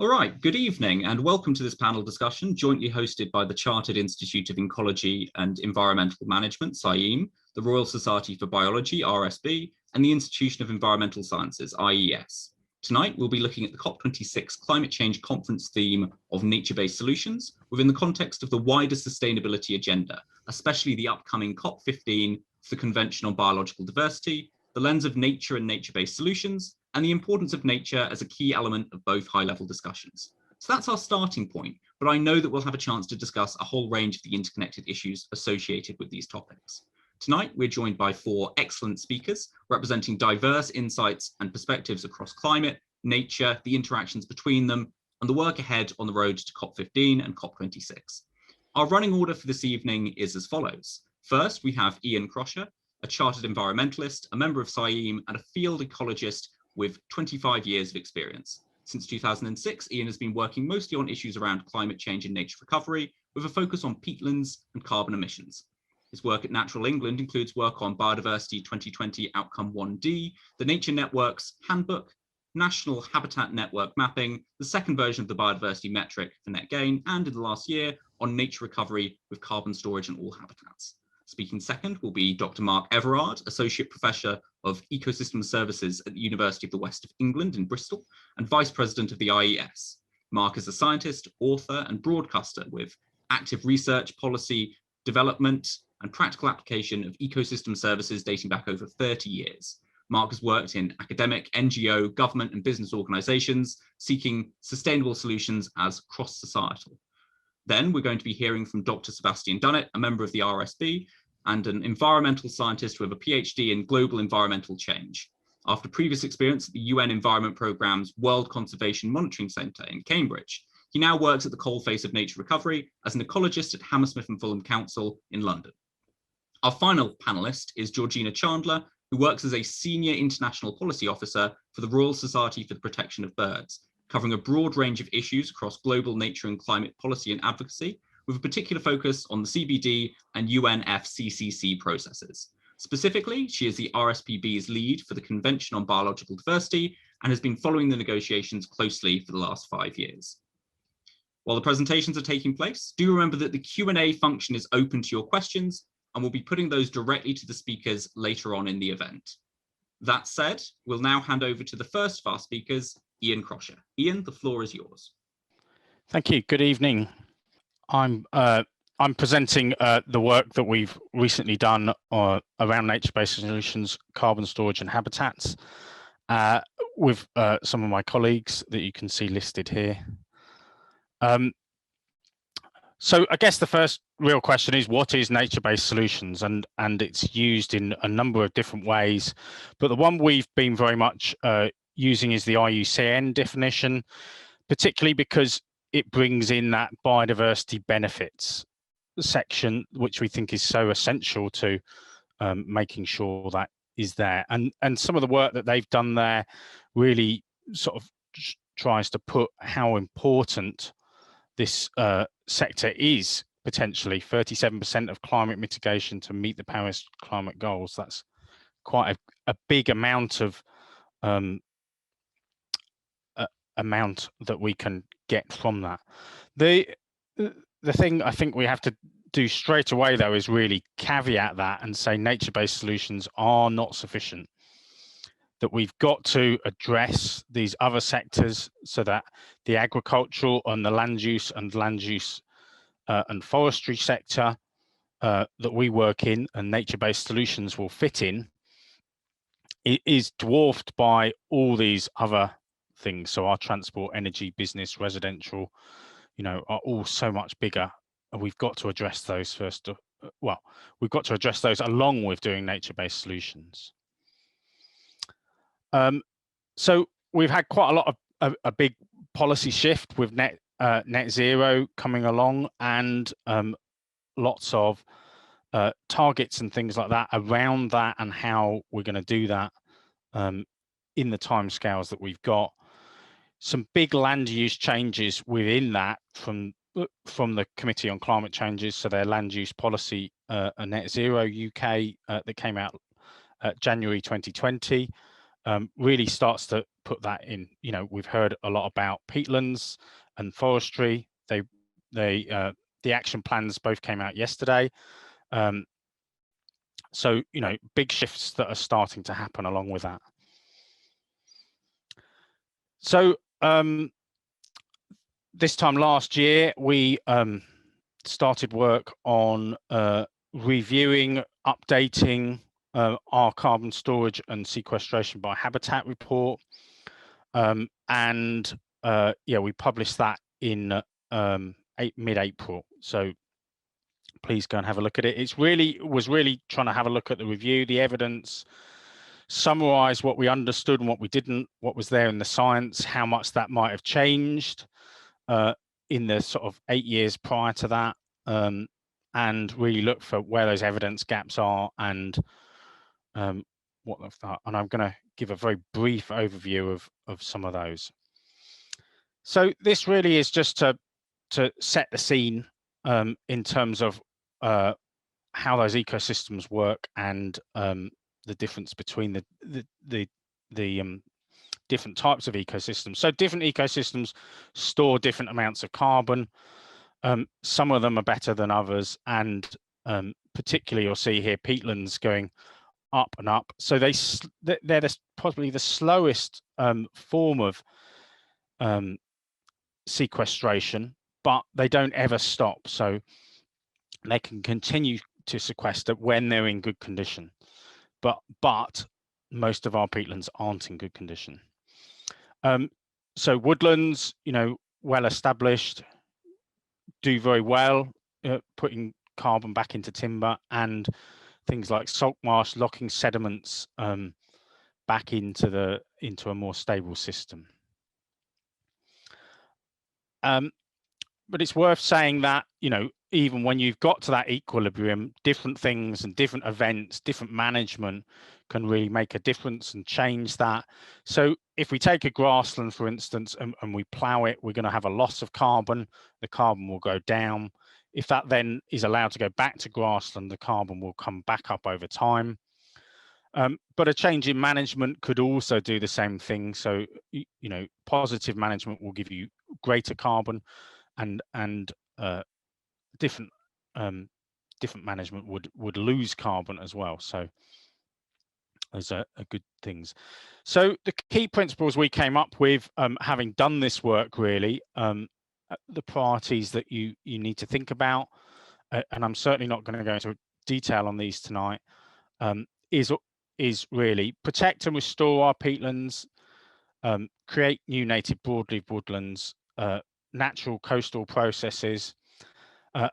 All right, good evening and welcome to this panel discussion jointly hosted by the Chartered Institute of Ecology and Environmental Management, CIEM, the Royal Society for Biology, RSB, and the Institution of Environmental Sciences, IES. Tonight, we'll be looking at the COP26 Climate Change Conference theme of nature-based solutions within the context of the wider sustainability agenda, especially the upcoming COP15 for the Convention on Biological Diversity, the lens of nature and nature-based solutions, and the importance of nature as a key element of both high-level discussions. So that's our starting point, but I know that we'll have a chance to discuss a whole range of the interconnected issues associated with these topics. Tonight, we're joined by four excellent speakers representing diverse insights and perspectives across climate, nature, the interactions between them, and the work ahead on the road to COP15 and COP26. Our running order for this evening is as follows. First, we have Ian Crosher, a chartered environmentalist, a member of CIEM, and a field ecologist with 25 years of experience. Since 2006, Ian has been working mostly on issues around climate change and nature recovery, with a focus on peatlands and carbon emissions. His work at Natural England includes work on Biodiversity 2020 Outcome 1D, the Nature Network's Handbook, National Habitat Network Mapping, the second version of the biodiversity metric for net gain, and in the last year on nature recovery with carbon storage in all habitats. Speaking second will be Dr. Mark Everard, Associate Professor of Ecosystem Services at the University of the West of England in Bristol and Vice President of the IES. Mark is a scientist, author and broadcaster with active research, policy, development and practical application of ecosystem services dating back over 30 years. Mark has worked in academic, NGO, government and business organisations seeking sustainable solutions as cross-societal. Then we're going to be hearing from Dr. Sebastian Dunnet, a member of the RSB and an environmental scientist with a PhD in global environmental change. After previous experience at the UN Environment Programme's World Conservation Monitoring Centre in Cambridge, he now works at the coalface of nature recovery as an ecologist at Hammersmith and Fulham Council in London. Our final panellist is Georgina Chandler, who works as a senior international policy officer for the Royal Society for the Protection of Birds, covering a broad range of issues across global nature and climate policy and advocacy, with a particular focus on the CBD and UNFCCC processes. Specifically, she is the RSPB's lead for the Convention on Biological Diversity and has been following the negotiations closely for the last 5 years. While the presentations are taking place, do remember that the Q&A function is open to your questions, and we'll be putting those directly to the speakers later on in the event. That said, we'll now hand over to the first of our speakers, Ian Crosher. Ian, the floor is yours. Thank you. Good evening. I'm presenting the work that we've recently done around nature-based solutions, carbon storage and habitats with some of my colleagues that you can see listed here. So I guess the first real question is, what is nature-based solutions? And it's used in a number of different ways, but the one we've been very much using is the IUCN definition, particularly because it brings in that biodiversity benefits section, which we think is so essential to making sure that is there. And some of the work that they've done there really sort of tries to put how important this sector is, potentially 37% of climate mitigation to meet the Paris climate goals. That's quite a big amount of amount that we can get from that. The thing I think we have to do straight away, though, is really caveat that and say nature-based solutions are not sufficient, that we've got to address these other sectors so that the agricultural and the land use and forestry sector that we work in and nature-based solutions will fit in, it is dwarfed by all these other things. So our transport, energy, business, residential, are all so much bigger, and we've got to address those first. Well, we've got to address those along with doing nature-based solutions. So we've had quite a lot of a big policy shift with net zero coming along, and lots of targets and things like that around that, and how we're going to do that in the timescales that we've got. Some big land use changes within that from the Committee on Climate Changes, so their land use policy, Net Zero UK, that came out January 2020, really starts to put that in. You know, we've heard a lot about peatlands and forestry. The action plans both came out yesterday. So, you know, big shifts that are starting to happen along with that. So this time last year, we started work on reviewing, updating our carbon storage and sequestration by habitat report. And yeah, we published that in mid-April. So please go and have a look at it. Was really trying to have a look at the review, the evidence, summarize what we understood and what we didn't, what was there in the science, how much that might have changed in the sort of 8 years prior to that, and really look for where those evidence gaps are and what they've done. And I'm going to give a very brief overview of some of those. So this really is just to set the scene in terms of how those ecosystems work and the difference between the different types of ecosystems. So different ecosystems store different amounts of carbon. Some of them are better than others, and particularly you'll see here peatlands going up and up. So they're possibly the slowest form of sequestration, but they don't ever stop. So they can continue to sequester when they're in good condition. But most of our peatlands aren't in good condition. So woodlands, you know, well established, do very well putting carbon back into timber, and things like salt marsh locking sediments back into a more stable system. But it's worth saying that, you know, even when you've got to that equilibrium, different things and different events, different management can really make a difference and change that. So if we take a grassland, for instance, and we plough it, we're going to have a loss of carbon. The carbon will go down. If that then is allowed to go back to grassland, the carbon will come back up over time. But a change in management could also do the same thing. So, you know, positive management will give you greater carbon, and different management would lose carbon as well. So those are good things. So the key principles we came up with, having done this work, really, the priorities that you need to think about, and I'm certainly not going to go into detail on these tonight, is really protect and restore our peatlands, create new native broadleaf woodlands, natural coastal processes,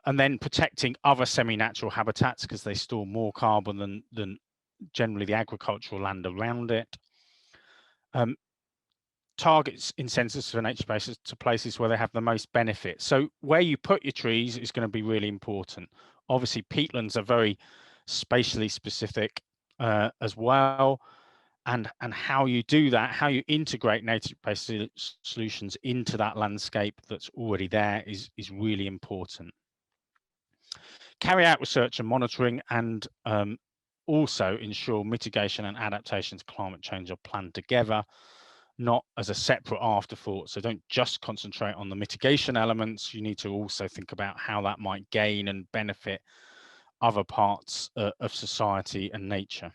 and then protecting other semi-natural habitats because they store more carbon than generally the agricultural land around it. Targets incentives for nature spaces to places where they have the most benefit. So where you put your trees is going to be really important. Obviously, peatlands are very spatially specific as well. And how you do that, how you integrate nature-based solutions into that landscape that's already there is really important. Carry out research and monitoring, and also ensure mitigation and adaptation to climate change are planned together, not as a separate afterthought. So don't just concentrate on the mitigation elements. You need to also think about how that might gain and benefit other parts of society and nature.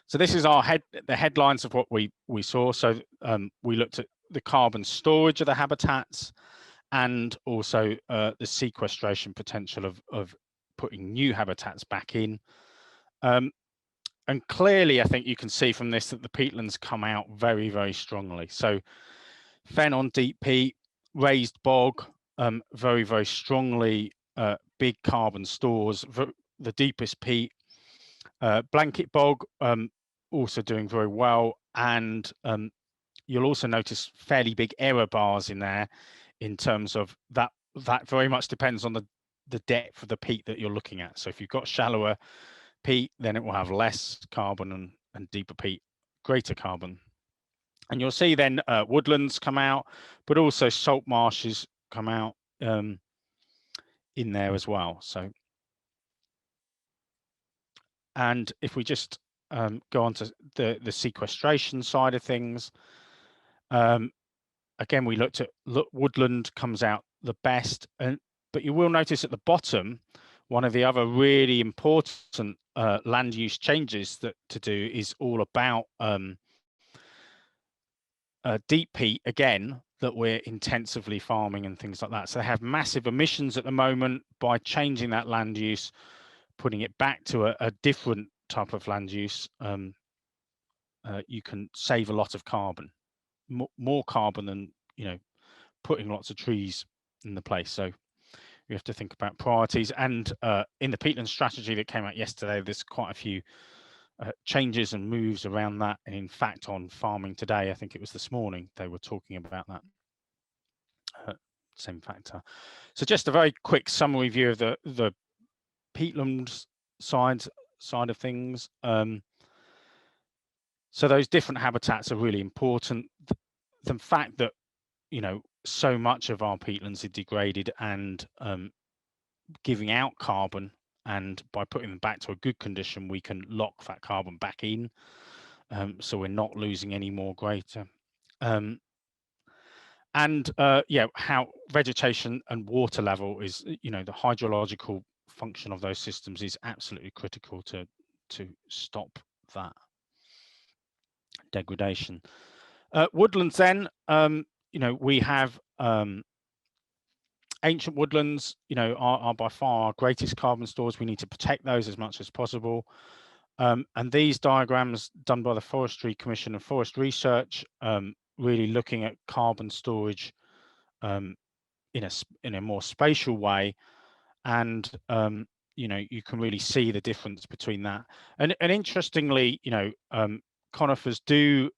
So this is the headlines of what we saw. So we looked at the carbon storage of the habitats, and also the sequestration potential of putting new habitats back in. And clearly, I think you can see from this that the peatlands come out very, very strongly. So fen on deep peat, raised bog, very, very strongly big carbon stores, the deepest peat, blanket bog, also doing very well. And you'll also notice fairly big error bars in there in terms of that very much depends on the depth of the peat that you're looking at. So if you've got shallower peat, then it will have less carbon, and deeper peat, greater carbon. And you'll see then woodlands come out, but also salt marshes come out in there as well. So, and if we just go on to the sequestration side of things. Again, we looked at woodland comes out the best, but you will notice at the bottom, one of the other really important land use changes to do is all about deep peat again, that we're intensively farming and things like that. So they have massive emissions at the moment. By changing that land use, putting it back to a different type of land use, you can save a lot of carbon, more carbon than, you know, putting lots of trees in the place. So you have to think about priorities. And in the peatland strategy that came out yesterday, there's quite a few changes and moves around that. And in fact, on farming today, I think it was this morning, they were talking about that same factor. So just a very quick summary view of the peatland side of things. So those different habitats are really important. The fact that, you know, so much of our peatlands are degraded and giving out carbon, and by putting them back to a good condition, we can lock that carbon back in, so we're not losing any more greater. Yeah, how vegetation and water level is, you know, the hydrological function of those systems is absolutely critical to stop that degradation. Woodlands then, you know, we have ancient woodlands, you know, are by far our greatest carbon stores. We need to protect those as much as possible. And these diagrams done by the Forestry Commission and Forest Research, really looking at carbon storage in a more spatial way, and you know, you can really see the difference between that. And interestingly, you know, conifers do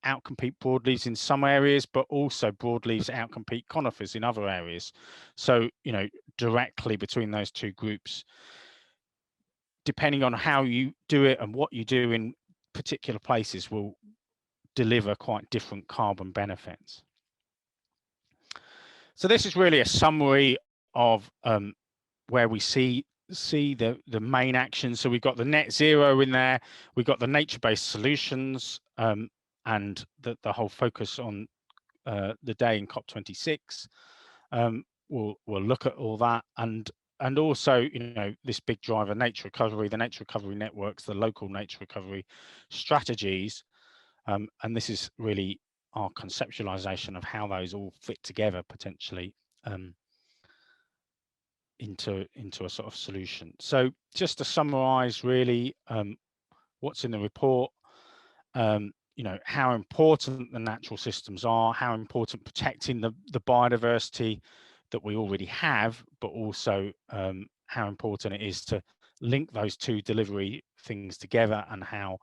outcompete broadleaves in some areas, but also broadleaves outcompete conifers in other areas. So, you know, directly between those two groups, depending on how you do it and what you do in particular places, will deliver quite different carbon benefits. So this is really a summary of where we see the main actions. So we've got the net zero in there, we've got the nature-based solutions, and the whole focus on the day in COP26. We'll look at all that, and also, you know, this big driver, nature recovery, the nature recovery networks, the local nature recovery strategies, and this is really our conceptualization of how those all fit together potentially into a sort of solution. So just to summarize really what's in the report, you know, how important the natural systems are, how important protecting the biodiversity that we already have, but also how important it is to link those two delivery things together, and how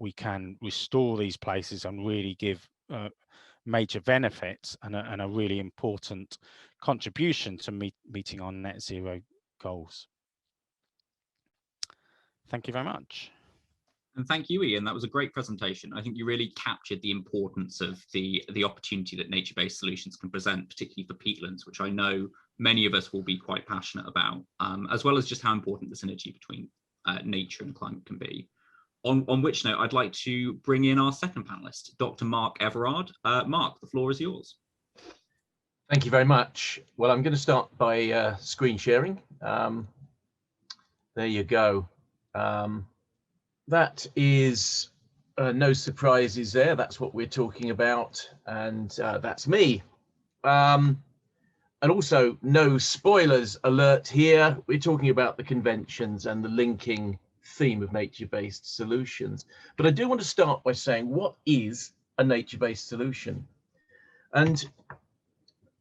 we can restore these places and really give major benefits and a really important contribution to meeting our net zero goals. Thank you very much. And thank you, Ian. That was a great presentation. I think you really captured the importance of the opportunity that nature-based solutions can present, particularly for peatlands, which I know many of us will be quite passionate about, as well as just how important the synergy between nature and climate can be. On which note, I'd like to bring in our second panelist, Dr. Mark Everard. Mark, the floor is yours. Thank you very much. Well, I'm going to start by screen sharing. There you go. That is no surprises there. That's what we're talking about, and that's me. And also, no spoilers alert here. We're talking about the conventions and the linking theme of nature-based solutions. But I do want to start by saying, what is a nature-based solution? And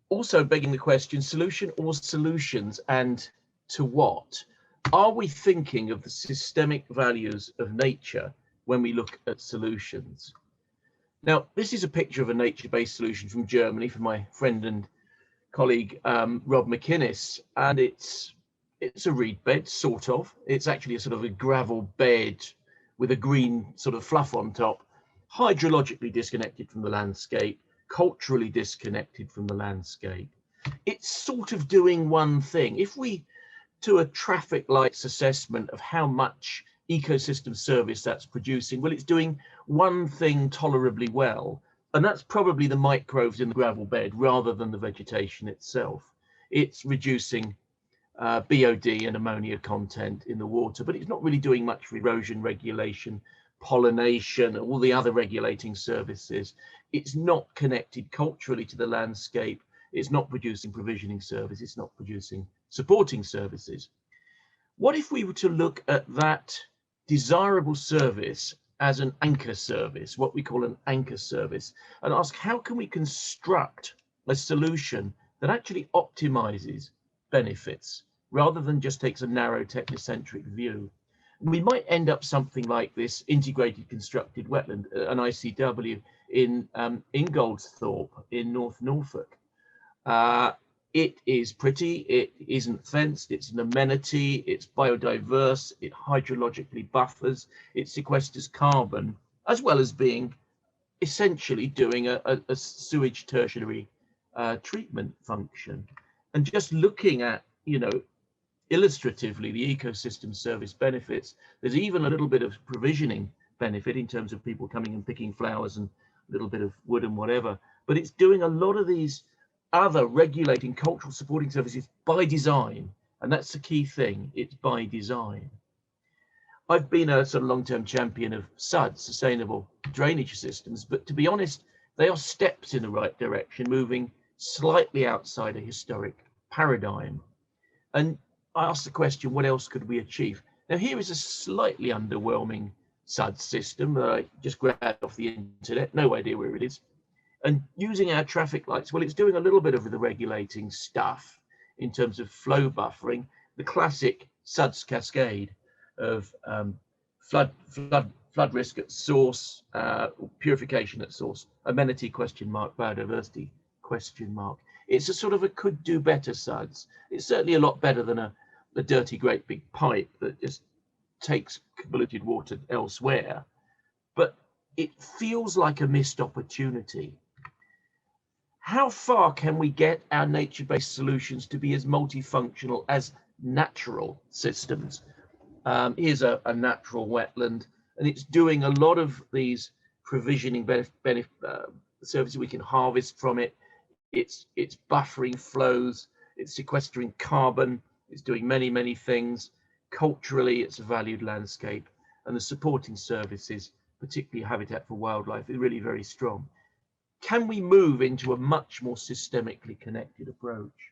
also begging the question, solution or solutions, and to what? Are we thinking of the systemic values of nature when we look at solutions? Now, this is a picture of a nature-based solution from Germany from my friend and colleague Rob McInnes, and it's a reed bed, sort of. It's actually a sort of a gravel bed with a green sort of fluff on top, hydrologically disconnected from the landscape, culturally disconnected from the landscape. It's sort of doing one thing. If we do a traffic lights assessment of how much ecosystem service that's producing? Well, it's doing one thing tolerably well, and that's probably the microbes in the gravel bed rather than the vegetation itself. It's reducing BOD and ammonia content in the water, but it's not really doing much for erosion regulation, pollination, all the other regulating services. It's not connected culturally to the landscape. It's not producing provisioning services. It's not producing supporting services. What if we were to look at that desirable service as an anchor service, what we call an anchor service, and ask how can we construct a solution that actually optimizes benefits rather than just takes a narrow technocentric view? We might end up something like this integrated constructed wetland, an ICW in Ingoldsthorpe in North Norfolk. It is pretty, it isn't fenced, it's an amenity, it's biodiverse, it hydrologically buffers, it sequesters carbon, as well as being essentially doing a sewage tertiary treatment function. And just looking at, you know, illustratively the ecosystem service benefits, there's even a little bit of provisioning benefit in terms of people coming and picking flowers and a little bit of wood and whatever, but it's doing a lot of these other regulating cultural supporting services by design, and that's the key thing, it's by design. I've been a sort of long-term champion of SUDs, sustainable drainage systems, but to be honest, they are steps in the right direction, moving slightly outside a historic paradigm. And I asked the question, what else could we achieve? Now here is a slightly underwhelming SUD system that I just grabbed off the internet, no idea where it is. And using our traffic lights, well, it's doing a little bit of the regulating stuff in terms of flow buffering, the classic SUDS cascade of flood risk at source, purification at source, amenity ? Biodiversity ? It's a sort of a could do better SUDS. It's certainly a lot better than a dirty great big pipe that just takes polluted water elsewhere, but it feels like a missed opportunity. How far can we get our nature-based solutions to be as multifunctional as natural systems? Here's a natural wetland, and it's doing a lot of these provisioning services. We can harvest from it. It's buffering flows. It's sequestering carbon. It's doing many, many things. Culturally, it's a valued landscape, and the supporting services, particularly habitat for wildlife, is really very strong. Can we move into a much more systemically connected approach?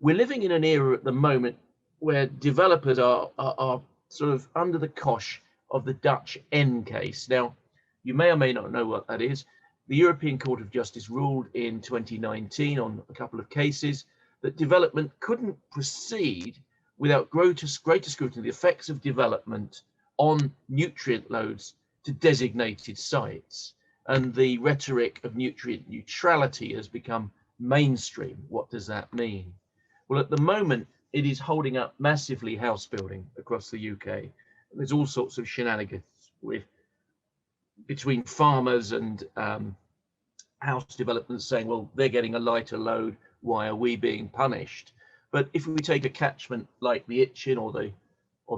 We're living in an era at the moment where developers are sort of under the cosh of the Dutch N case. Now, you may or may not know what that is. The European Court of Justice ruled in 2019 on a couple of cases that development couldn't proceed without greater scrutiny of the effects of development on nutrient loads to designated sites. And the rhetoric of nutrient neutrality has become mainstream. What does that mean? Well, at the moment, it is holding up massively house building across the UK. There's all sorts of shenanigans between farmers and house developments saying, well, they're getting a lighter load, why are we being punished? But if we take a catchment like the Itchen or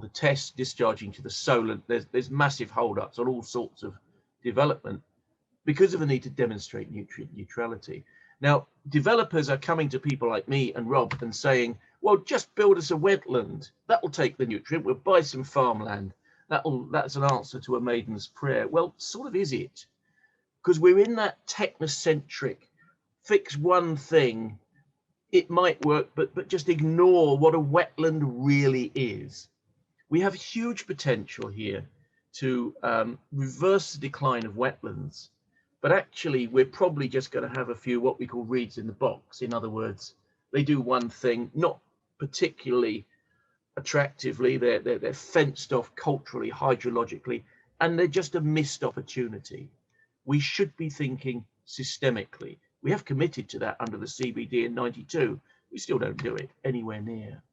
the Test discharging to the Solent, there's massive holdups on all sorts of development because of the need to demonstrate nutrient neutrality. Now, developers are coming to people like me and Rob and saying, well, just build us a wetland. That will take the nutrient. We'll buy some farmland. That's an answer to a maiden's prayer. Well, sort of is it? Because we're in that technocentric, fix one thing, it might work, but just ignore what a wetland really is. We have huge potential here to reverse the decline of wetlands. But actually, we're probably just going to have a few what we call reeds in the box. In other words, they do one thing, not particularly attractively. They're fenced off culturally, hydrologically, and they're just a missed opportunity. We should be thinking systemically. We have committed to that under the CBD in '92. We still don't do it anywhere near.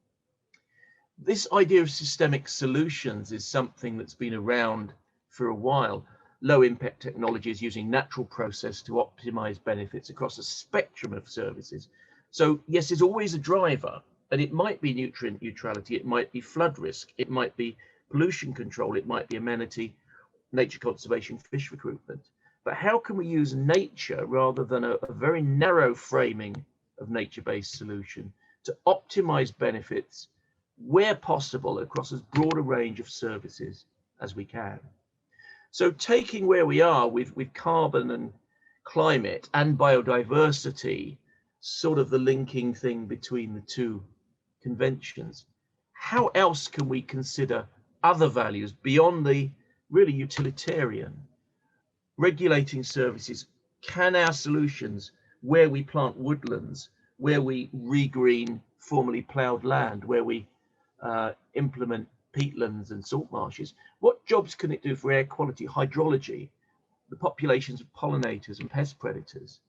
This idea of systemic solutions is something that's been around for a while. Low impact technologies using natural process to optimize benefits across a spectrum of services. So yes, there's always a driver, and it might be nutrient neutrality, it might be flood risk, it might be pollution control, it might be amenity, nature conservation, fish recruitment. But how can we use nature rather than a very narrow framing of nature-based solution to optimize benefits where possible across as broad a range of services as we can? So taking where we are with carbon and climate and biodiversity, sort of the linking thing between the two conventions, how else can we consider other values beyond the really utilitarian? Regulating services, can our solutions, where we plant woodlands, where we regreen formerly ploughed land, where we implement peatlands and salt marshes, what jobs can it do for air quality, hydrology, the populations of pollinators and pest predators?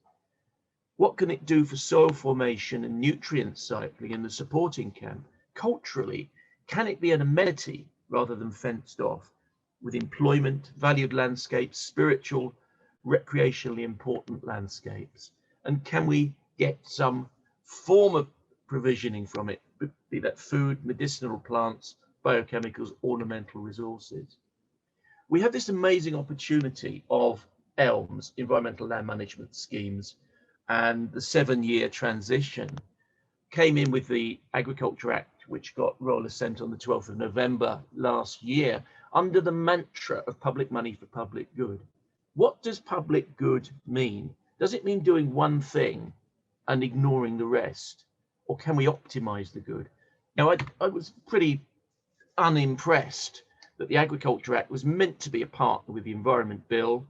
What can it do for soil formation and nutrient cycling in the supporting camp? Culturally, can it be an amenity rather than fenced off, with employment, valued landscapes, spiritual, recreationally important landscapes? And can we get some form of provisioning from it, be that food, medicinal plants, biochemicals, ornamental resources? We have this amazing opportunity of ELMS, environmental land management schemes, and the 7-year transition came in with the Agriculture Act, which got royal assent on the 12th of November last year, under the mantra of public money for public good. What does public good mean? Does it mean doing one thing and ignoring the rest? Or can we optimize the good? Now, I was pretty unimpressed that the Agriculture Act was meant to be a partner with the Environment Bill.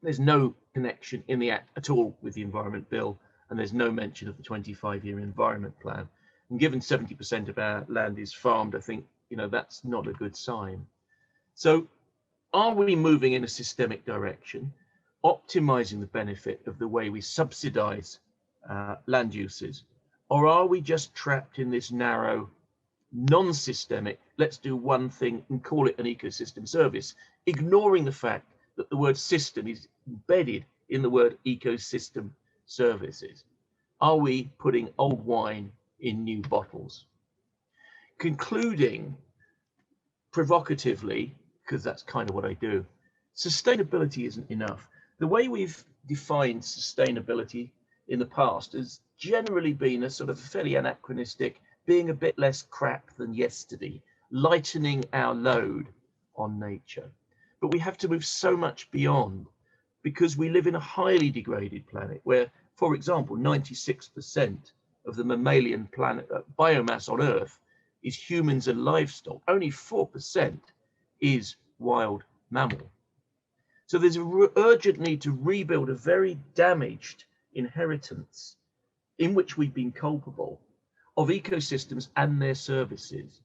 There's no connection in the Act at all with the Environment Bill, and there's no mention of the 25-year Environment Plan. And given 70% of our land is farmed, I think, that's not a good sign. So are we moving in a systemic direction, optimizing the benefit of the way we subsidize land uses? Or are we just trapped in this narrow, non-systemic, let's do one thing and call it an ecosystem service, ignoring the fact that the word system is embedded in the word ecosystem services? Are we putting old wine in new bottles? Concluding provocatively, because that's kind of what I do, sustainability isn't enough. The way we've defined sustainability in the past has generally been a sort of fairly anachronistic, being a bit less crap than yesterday, lightening our load on nature. But we have to move so much beyond, because we live in a highly degraded planet where, for example, 96% of the mammalian planet biomass on Earth is humans and livestock. Only 4% is wild mammal. So there's an urgent need to rebuild a very damaged inheritance in which we've been culpable of ecosystems and their services,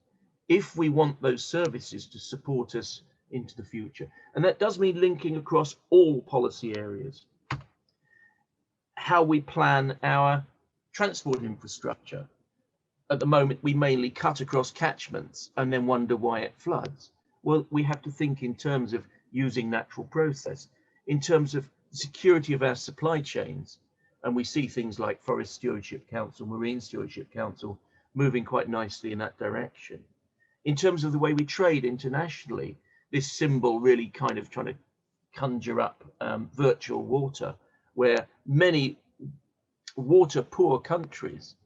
if we want those services to support us into the future. And that does mean linking across all policy areas. How we plan our transport infrastructure. At the moment, we mainly cut across catchments and then wonder why it floods. Well, we have to think in terms of using natural process, in terms of security of our supply chains. And we see things like Forest Stewardship Council, Marine Stewardship Council moving quite nicely in that direction. In terms of the way we trade internationally, this symbol really kind of trying to conjure up virtual water, where many water poor countries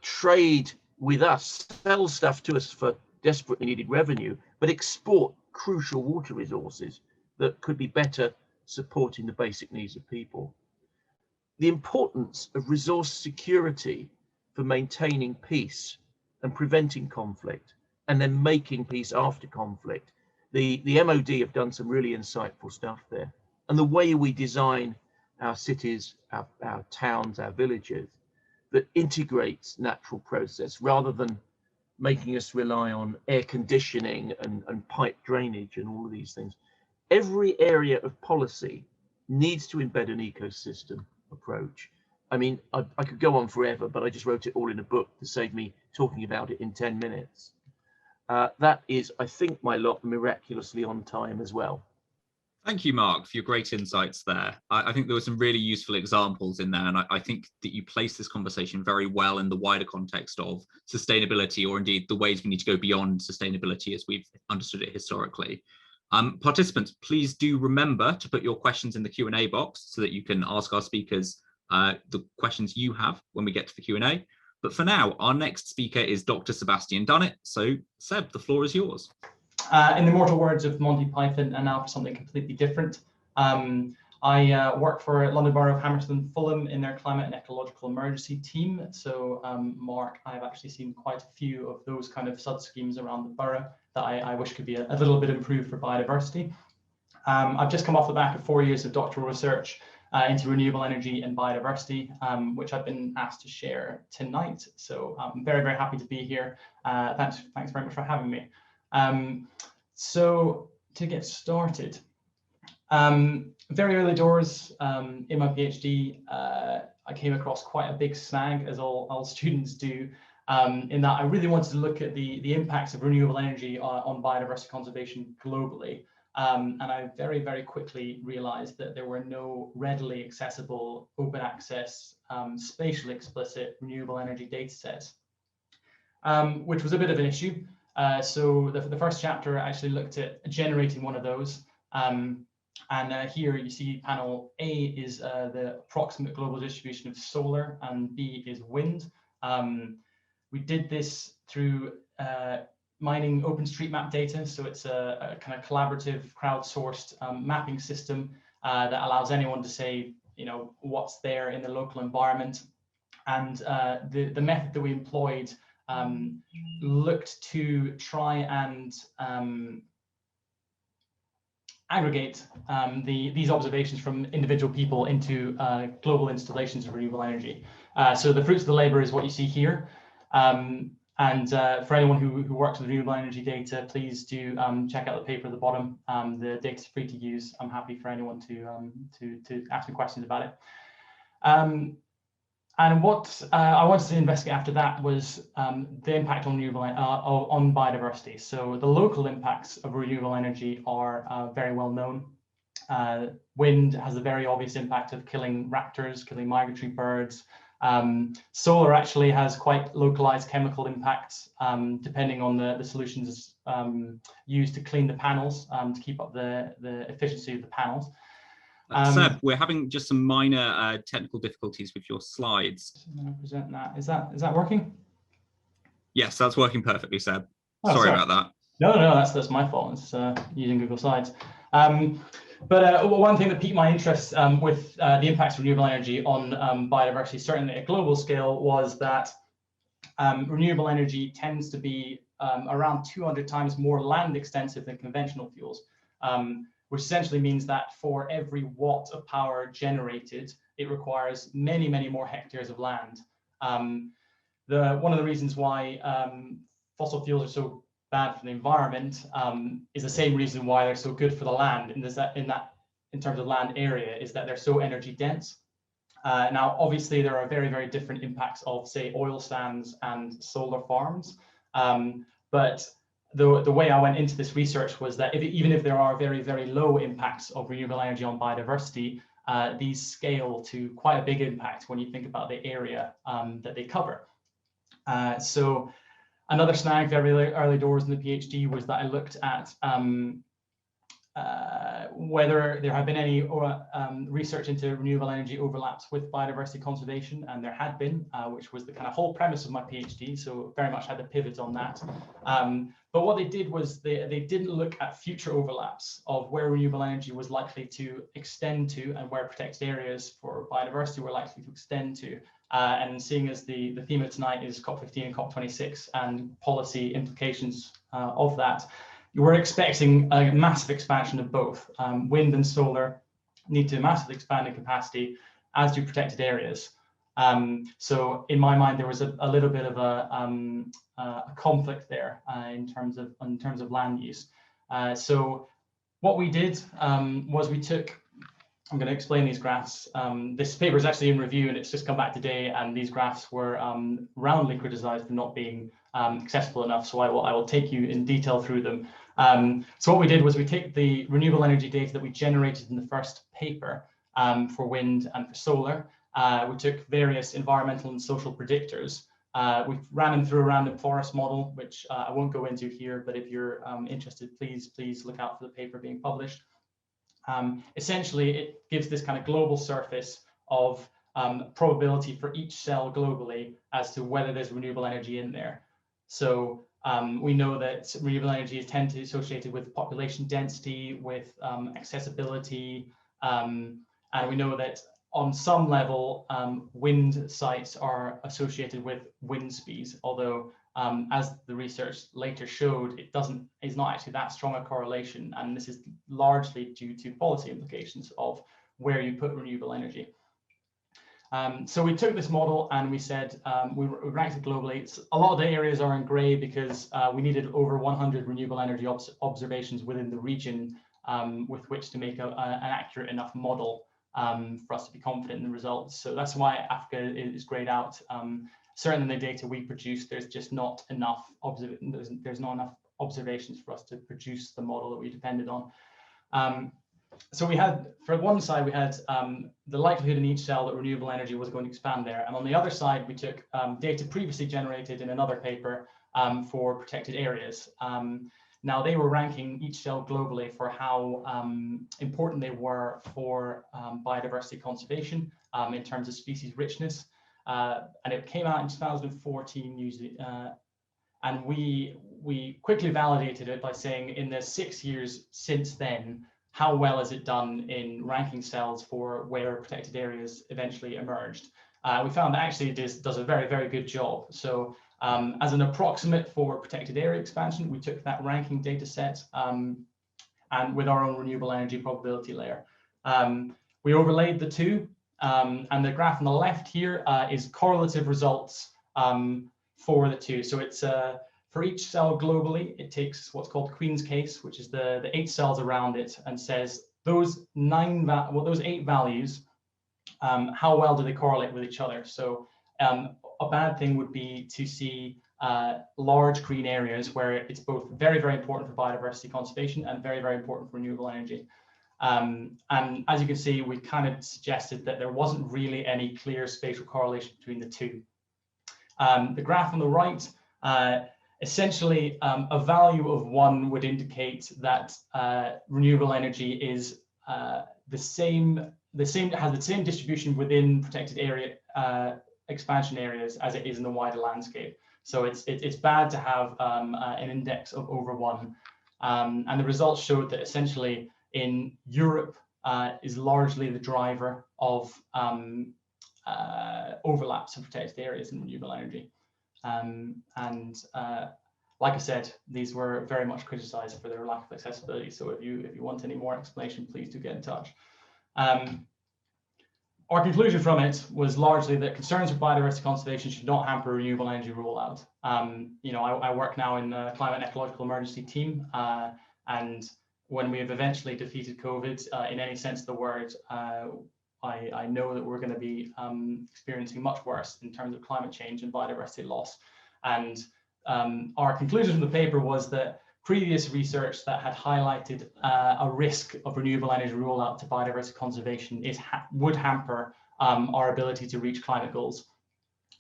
trade with us, sell stuff to us for desperately needed revenue, but export crucial water resources that could be better supporting the basic needs of people. The importance of resource security for maintaining peace and preventing conflict, and then making peace after conflict. The MOD have done some really insightful stuff there. And the way we design our cities, our towns, our villages, that integrates natural process rather than making us rely on air conditioning and pipe drainage and all of these things. Every area of policy needs to embed an ecosystem approach. I mean, I could go on forever, but I just wrote it all in a book to save me talking about it in 10 minutes. That is, I think, my lot miraculously on time as well. Thank you, Mark, for your great insights there. I think there were some really useful examples in there, and I think that you place this conversation very well in the wider context of sustainability, or indeed the ways we need to go beyond sustainability as we've understood it historically. Participants, please do remember to put your questions in the Q&A box so that you can ask our speakers the questions you have when we get to the Q&A. But for now, our next speaker is Dr. Sebastian Dunnet. So Seb, the floor is yours. In the immortal words of Monty Python, and now for something completely different. I work for London Borough of Hammersmith and Fulham in their climate and ecological emergency team. So Mark, I've actually seen quite a few of those kind of sub-schemes around the borough that I wish could be a little bit improved for biodiversity. I've just come off the back of 4 years of doctoral research into renewable energy and biodiversity, which I've been asked to share tonight. So I'm very, very happy to be here. Thanks very much for having me. So to get started, very early doors in my PhD, I came across quite a big snag, as all students do, in that I really wanted to look at the impacts of renewable energy on biodiversity conservation globally. And I very, very quickly realized that there were no readily accessible, open access, spatially explicit renewable energy data sets, which was a bit of an issue. So the first chapter actually looked at generating one of those. And here you see panel A is the approximate global distribution of solar, and B is wind. We did this through mining OpenStreetMap data. So it's a kind of collaborative, crowdsourced mapping system that allows anyone to say, what's there in the local environment. And the method that we employed looked to try and aggregate these observations from individual people into global installations of renewable energy. So the fruits of the labor is what you see here. And for anyone who works with renewable energy data, please do check out the paper at the bottom. The data is free to use. I'm happy for anyone to ask me questions about it. And what I wanted to investigate after that was the impact on on biodiversity. So the local impacts of renewable energy are very well known. Wind has a very obvious impact of killing raptors, killing migratory birds. Solar actually has quite localized chemical impacts, depending on the solutions used to clean the panels to keep up the efficiency of the panels. Seb, we're having just some minor technical difficulties with your slides. I'm going to present that. Is that working? Yes, that's working perfectly, Seb. Oh, sorry about that. No, that's my fault. It's using Google Slides. But one thing that piqued my interest with the impacts of renewable energy on biodiversity, certainly at a global scale, was that renewable energy tends to be around 200 times more land extensive than conventional fuels. Which essentially means that for every watt of power generated, it requires many, many more hectares of land. One of the reasons why fossil fuels are so bad for the environment is the same reason why they're so good for the land, in terms of land area, is that they're so energy dense. Now, obviously, there are very, very different impacts of, say, oil sands and solar farms, but the way I went into this research was that even if there are very, very low impacts of renewable energy on biodiversity, these scale to quite a big impact when you think about the area that they cover. So another snag very early doors in the PhD was that I looked at whether there had been any research into renewable energy overlaps with biodiversity conservation, and there had been, which was the kind of whole premise of my PhD, so very much had to pivot on that. But what they did was they didn't look at future overlaps of where renewable energy was likely to extend to and where protected areas for biodiversity were likely to extend to. And seeing as the theme of tonight is COP15 and COP26 and policy implications of that, we're expecting a massive expansion of both. Wind and solar need to massively expand in capacity, as do protected areas. So in my mind, there was a little bit of a conflict there in terms of land use. So what we did was we took, I'm going to explain these graphs. This paper is actually in review and it's just come back today, and these graphs were roundly criticized for not being accessible enough. So I will take you in detail through them. So what we did was we take the renewable energy data that we generated in the first paper for wind and for solar. We took various environmental and social predictors. We ran them through a random forest model, which I won't go into here, but if you're interested, please look out for the paper being published. Essentially, it gives this kind of global surface of probability for each cell globally as to whether there's renewable energy in there. So we know that renewable energy is tend to be associated with population density, with accessibility, and we know that on some level, wind sites are associated with wind speeds, although as the research later showed, is not actually that strong a correlation, and this is largely due to policy implications of where you put renewable energy. So we took this model and we said, we ranked it globally. A lot of the areas are in gray because we needed over 100 renewable energy observations within the region with which to make an accurate enough model for us to be confident in the results. So that's why Africa is grayed out. Certainly in the data we produced, there's just not enough there's not enough observations for us to produce the model that we depended on. So we had, for one side, we had the likelihood in each cell that renewable energy was going to expand there. And on the other side, we took data previously generated in another paper for protected areas. Now they were ranking each cell globally for how important they were for biodiversity conservation in terms of species richness. And it came out in 2014 usually. And we quickly validated it by saying in the 6 years since then, how well is it done in ranking cells for where protected areas eventually emerged? We found that actually it does a very, very good job. So as an approximate for protected area expansion, we took that ranking data set and with our own renewable energy probability layer. We overlaid the two, and the graph on the left here is correlative results for the two. So it's for each cell globally, it takes what's called Queen's case, which is the 8 cells around it, and says those 8 values, how well do they correlate with each other? So a bad thing would be to see large green areas where it's both very, very important for biodiversity conservation and very, very important for renewable energy. And as you can see, we kind of suggested that there wasn't really any clear spatial correlation between the two. The graph on the right, essentially a value of 1 would indicate that renewable energy is has the same distribution within protected area expansion areas as it is in the wider landscape. So it's bad to have an index of over 1. And the results showed that essentially in Europe is largely the driver of overlaps of protected areas in renewable energy. Like I said, these were very much criticized for their lack of accessibility. So if you want any more explanation, please do get in touch. Our conclusion from it was largely that concerns with biodiversity conservation should not hamper renewable energy rollout. You know, I work now in the climate and ecological emergency team, and when we have eventually defeated COVID, in any sense of the word, I know that we're going to be experiencing much worse in terms of climate change and biodiversity loss. And our conclusion from the paper was that previous research that had highlighted a risk of renewable energy rollout to biodiversity conservation would hamper our ability to reach climate goals.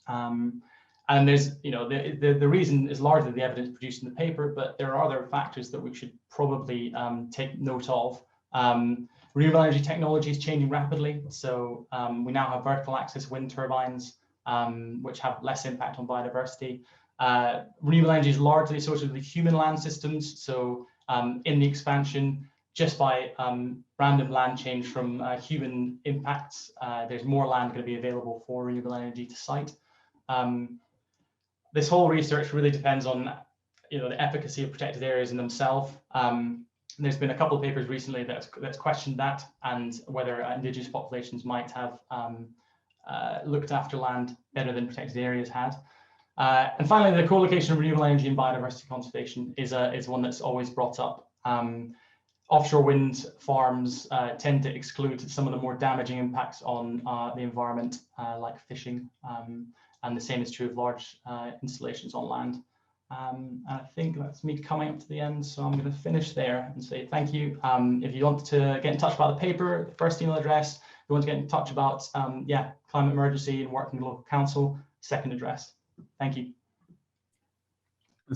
And there's, you know, the reason is largely the evidence produced in the paper, but there are other factors that we should probably take note of. Renewable energy technology is changing rapidly. So we now have vertical axis wind turbines, which have less impact on biodiversity. Renewable energy is largely associated with human land systems. So in the expansion, just by random land change from human impacts, there's more land going to be available for renewable energy to site. This whole research really depends on, you know, the efficacy of protected areas in themselves. There's been a couple of papers recently that's questioned that and whether indigenous populations might have looked after land better than protected areas had. And finally, the co-location of renewable energy and biodiversity conservation is one that's always brought up. Offshore wind farms tend to exclude some of the more damaging impacts on the environment, like fishing, and the same is true of large installations on land. And I think that's me coming up to the end, so I'm going to finish there and say thank you. If you want to get in touch about the paper, first email address. If you want to get in touch about climate emergency and working with local council, second address. Thank you.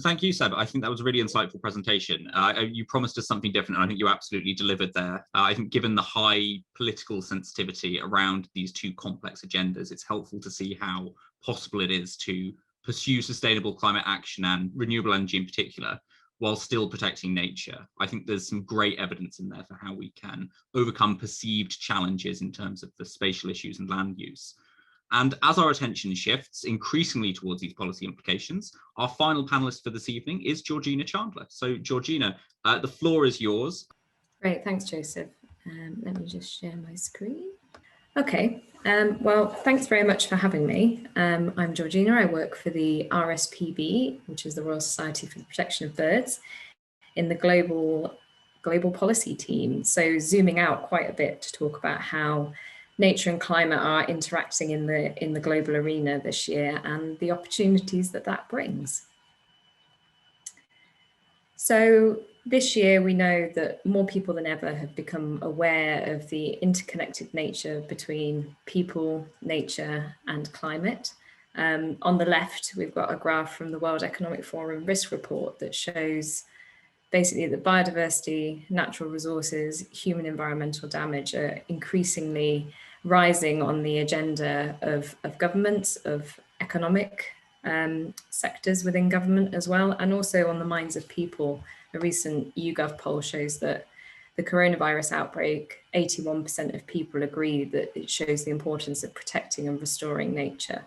Thank you, Seb. I think that was a really insightful presentation. You promised us something different, and I think you absolutely delivered there. I think given the high political sensitivity around these two complex agendas, it's helpful to see how possible it is to pursue sustainable climate action and renewable energy in particular, while still protecting nature. I think there's some great evidence in there for how we can overcome perceived challenges in terms of the spatial issues and land use. And as our attention shifts increasingly towards these policy implications, our final panelist for this evening is Georgina Chandler. So Georgina, the floor is yours. Great, thanks, Joseph. Let me just share my screen. Okay, well, thanks very much for having me. I'm Georgina. I work for the RSPB, which is the Royal Society for the Protection of Birds, in the global policy team. So zooming out quite a bit to talk about how nature and climate are interacting in the global arena this year and the opportunities that that brings. So this year, we know that more people than ever have become aware of the interconnected nature between people, nature, and climate. On the left, we've got a graph from the World Economic Forum Risk Report that shows basically that biodiversity, natural resources, human environmental damage are increasingly rising on the agenda of governments, of economic sectors within government as well, and also on the minds of people. A recent YouGov poll shows that the coronavirus outbreak, 81% of people agree that it shows the importance of protecting and restoring nature.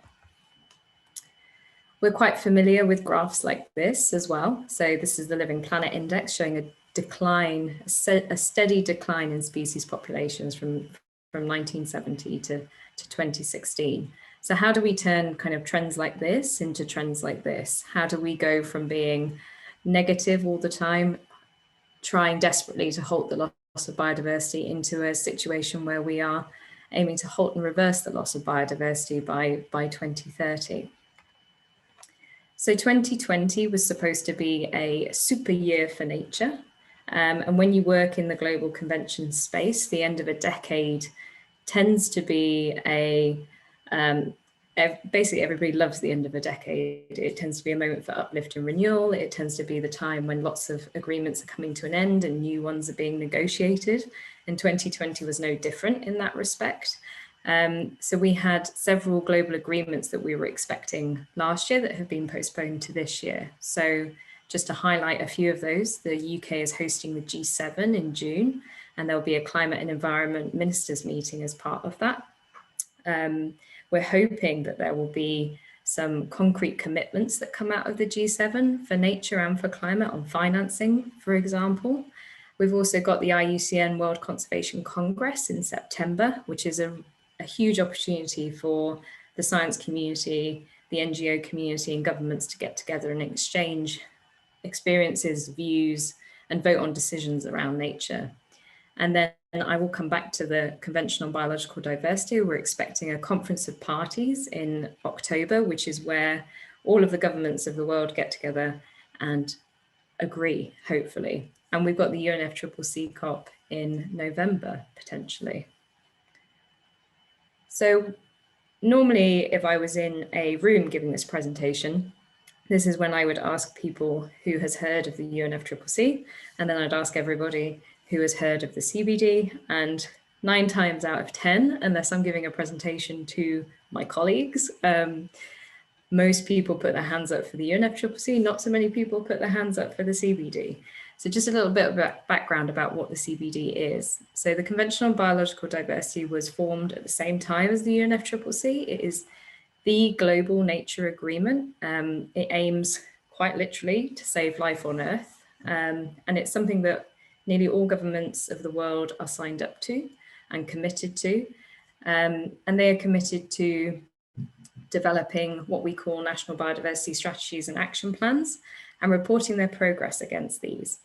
We're quite familiar with graphs like this as well. So this is the Living Planet Index showing a decline, a steady decline in species populations from 1970 to 2016. So how do we turn kind of trends like this into trends like this? How do we go from being negative all the time, trying desperately to halt the loss of biodiversity, into a situation where we are aiming to halt and reverse the loss of biodiversity by 2030? So 2020 was supposed to be a super year for nature. And when you work in the global convention space, the end of a decade tends to be basically everybody loves the end of a decade. It tends to be a moment for uplift and renewal. It tends to be the time when lots of agreements are coming to an end and new ones are being negotiated. And 2020 was no different in that respect. So we had several global agreements that we were expecting last year that have been postponed to this year. So just to highlight a few of those, the UK is hosting the G7 in June, and there'll be a climate and environment ministers meeting as part of that. We're hoping that there will be some concrete commitments that come out of the G7 for nature and for climate on financing, for example. We've also got the IUCN World Conservation Congress in September, which is a huge opportunity for the science community, the NGO community and governments to get together and exchange experiences, views, and vote on decisions around nature. And then I will come back to the Convention on Biological Diversity. We're expecting a conference of parties in October, which is where all of the governments of the world get together and agree, hopefully. And we've got the UNFCCC COP in November, potentially. So normally, if I was in a room giving this presentation, this is when I would ask people who has heard of the UNFCCC, and then I'd ask everybody who has heard of the CBD, and 9 times out of 10, unless I'm giving a presentation to my colleagues, most people put their hands up for the UNFCCC, not so many people put their hands up for the CBD. So just a little bit of background about what the CBD is. So the Convention on Biological Diversity was formed at the same time as the UNFCCC. It is the global nature agreement. It aims quite literally to save life on Earth. And it's something that nearly all governments of the world are signed up to and committed to. And they are committed to developing what we call national biodiversity strategies and action plans and reporting their progress against these.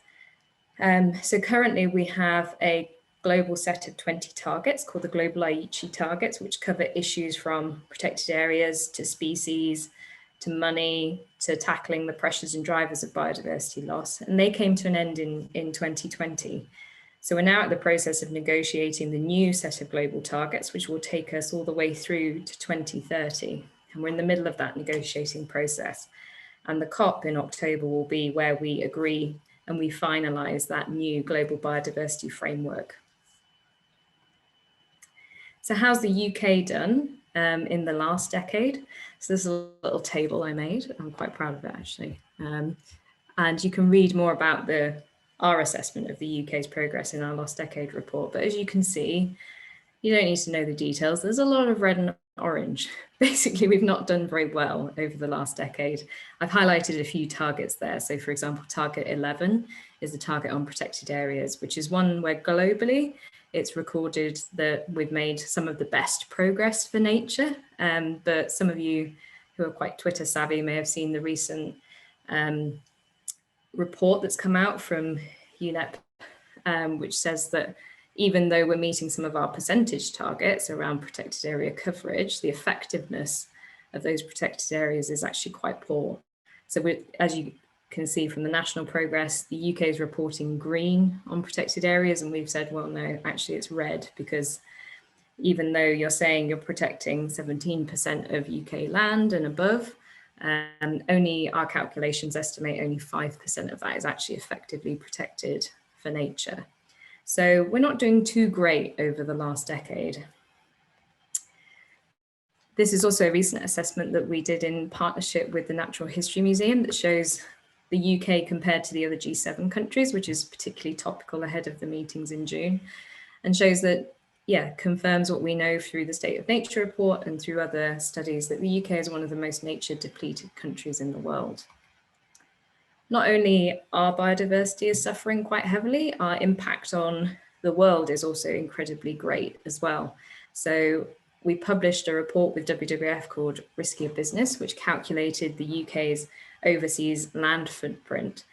So currently we have a global set of 20 targets called the Global Aichi targets, which cover issues from protected areas to species, to money, to tackling the pressures and drivers of biodiversity loss. And they came to an end in 2020. So we're now at the process of negotiating the new set of global targets, which will take us all the way through to 2030. And we're in the middle of that negotiating process. And the COP in October will be where we agree and we finalize that new global biodiversity framework. So how's the UK done in the last decade? So this is a little table I made. I'm quite proud of it, actually. And you can read more about our assessment of the UK's progress in our last decade report. But as you can see, you don't need to know the details. There's a lot of red and orange. Basically, we've not done very well over the last decade. I've highlighted a few targets there. So for example, target 11 is the target on protected areas, which is one where globally it's recorded that we've made some of the best progress for nature. But some of you who are quite Twitter savvy may have seen the recent report that's come out from UNEP, which says that even though we're meeting some of our percentage targets around protected area coverage, the effectiveness of those protected areas is actually quite poor. So as you can see from the national progress, the UK is reporting green on protected areas, and we've said, well, no, actually it's red, because even though you're saying you're protecting 17% of UK land and above, only our calculations estimate only 5% of that is actually effectively protected for nature. So we're not doing too great over the last decade. This is also a recent assessment that we did in partnership with the Natural History Museum that shows the UK compared to the other G7 countries, which is particularly topical ahead of the meetings in June, and shows that, yeah, confirms what we know through the State of Nature report and through other studies, that the UK is one of the most nature depleted countries in the world. Not only our biodiversity is suffering quite heavily, our impact on the world is also incredibly great as well. So we published a report with WWF called Riskier Business, which calculated the UK's overseas land footprint.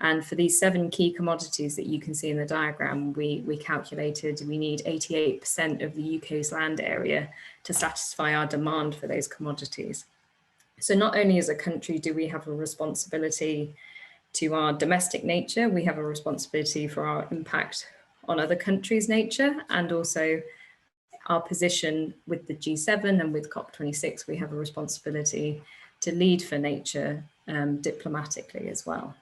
And for these 7 key commodities that you can see in the diagram, we calculated we need 88% of the UK's land area to satisfy our demand for those commodities. So not only as a country do we have a responsibility to our domestic nature, we have a responsibility for our impact on other countries' nature, and also our position with the G7 and with COP26, we have a responsibility to lead for nature diplomatically as well.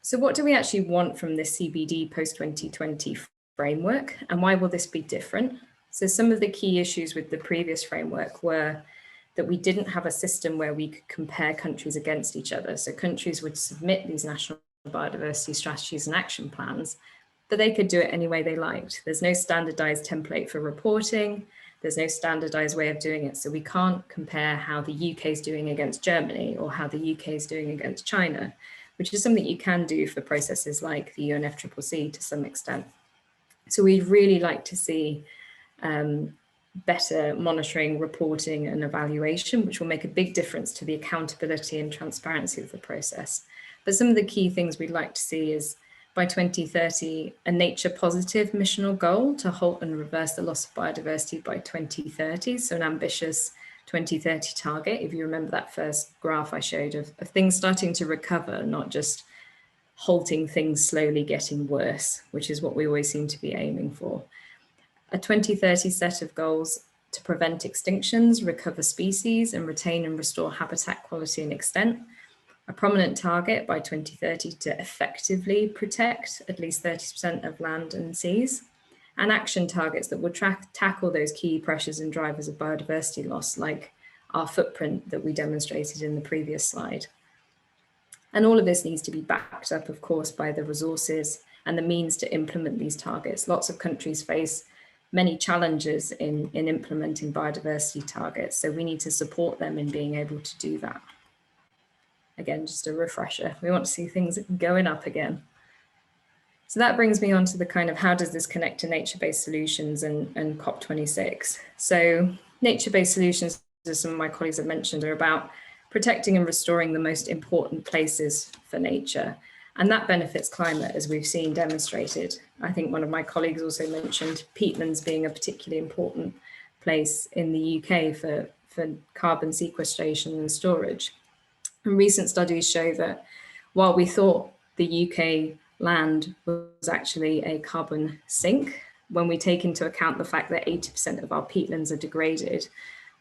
So what do we actually want from this CBD post-2020 framework, and why will this be different? So some of the key issues with the previous framework were that we didn't have a system where we could compare countries against each other. So countries would submit these national biodiversity strategies and action plans, but they could do it any way they liked. There's no standardized template for reporting. There's no standardized way of doing it. So we can't compare how the UK is doing against Germany or how the UK is doing against China, which is something you can do for processes like the UNFCCC to some extent. So we'd really like to see better monitoring, reporting and evaluation, which will make a big difference to the accountability and transparency of the process. But some of the key things we'd like to see is by 2030, a nature positive missional goal to halt and reverse the loss of biodiversity by 2030. So an ambitious 2030 target, if you remember that first graph I showed of things starting to recover, not just halting things slowly getting worse, which is what we always seem to be aiming for. A 2030 set of goals to prevent extinctions, recover species, and retain and restore habitat quality and extent. A prominent target by 2030 to effectively protect at least 30% of land and seas. And action targets that will tackle those key pressures and drivers of biodiversity loss, like our footprint that we demonstrated in the previous slide. And all of this needs to be backed up, of course, by the resources and the means to implement these targets. Lots of countries face many challenges in implementing biodiversity targets, so we need to support them in being able to do that. Again, just a refresher, we want to see things going up again. So that brings me on to the kind of how does this connect to nature-based solutions and COP26. So nature-based solutions, as some of my colleagues have mentioned, are about protecting and restoring the most important places for nature. And that benefits climate, as we've seen demonstrated. I think one of my colleagues also mentioned peatlands being a particularly important place in the UK for for carbon sequestration and storage. And recent studies show that while we thought the UK land was actually a carbon sink, when we take into account the fact that 80% of our peatlands are degraded,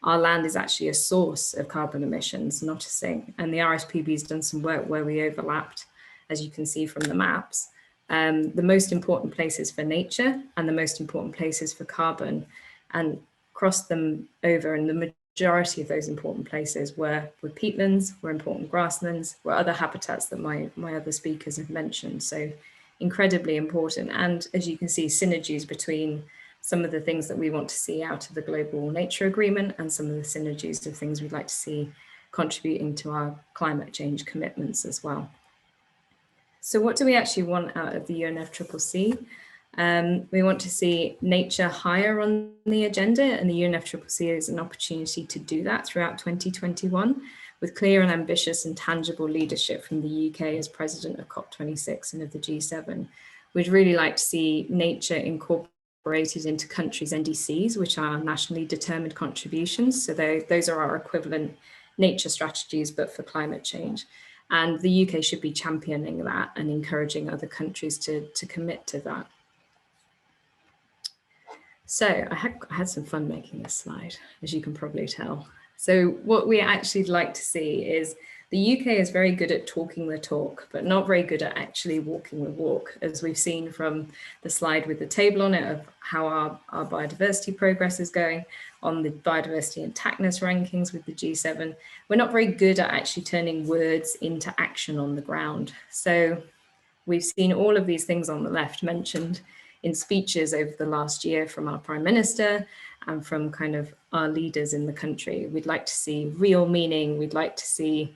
our land is actually a source of carbon emissions, not a sink. And the RSPB has done some work where we overlapped, as you can see from the maps, the most important places for nature and the most important places for carbon, and crossed them over. And the majority of those important places were peatlands, were important grasslands, were other habitats that my other speakers have mentioned. So incredibly important. And as you can see, synergies between some of the things that we want to see out of the Global Nature Agreement and some of the synergies of things we'd like to see contributing to our climate change commitments as well. So what do we actually want out of the UNFCCC? We want to see nature higher on the agenda, and the UNFCCC is an opportunity to do that throughout 2021 with clear and ambitious and tangible leadership from the UK as president of COP26 and of the G7. We'd really like to see nature incorporated into countries' NDCs, which are nationally determined contributions. So those are our equivalent nature strategies, but for climate change. And the UK should be championing that and encouraging other countries to commit to that. So I had some fun making this slide, as you can probably tell. So what we actually like to see is the UK is very good at talking the talk, but not very good at actually walking the walk, as we've seen from the slide with the table on it of how our biodiversity progress is going on the biodiversity and TACness rankings with the G7. We're not very good at actually turning words into action on the ground. So we've seen all of these things on the left mentioned in speeches over the last year from our Prime Minister and from kind of our leaders in the country. We'd like to see real meaning. We'd like to see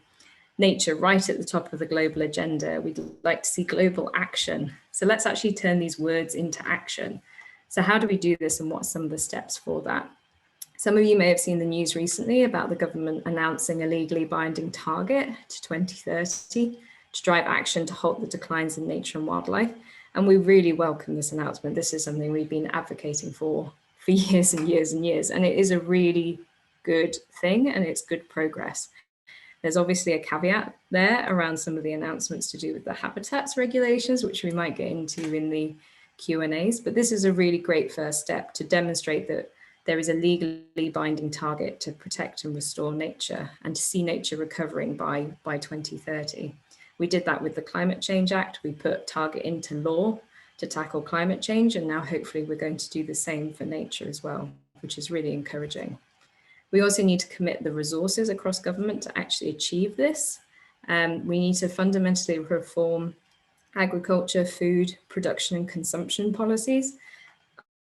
nature right at the top of the global agenda. We'd like to see global action. So let's actually turn these words into action. So how do we do this, and what are some of the steps for that? Some of you may have seen the news recently about the government announcing a legally binding target to 2030 to drive action to halt the declines in nature and wildlife. And we really welcome this announcement. This is something we've been advocating for years and years and years. And it is a really good thing, and it's good progress. There's obviously a caveat there around some of the announcements to do with the habitats regulations, which we might get into in the Q&As, but this is a really great first step to demonstrate that there is a legally binding target to protect and restore nature and to see nature recovering by 2030. We did that with the Climate Change Act. We put target into law to tackle climate change, and now hopefully we're going to do the same for nature as well, which is really encouraging. We also need to commit the resources across government to actually achieve this. We need to fundamentally reform agriculture, food, production and consumption policies,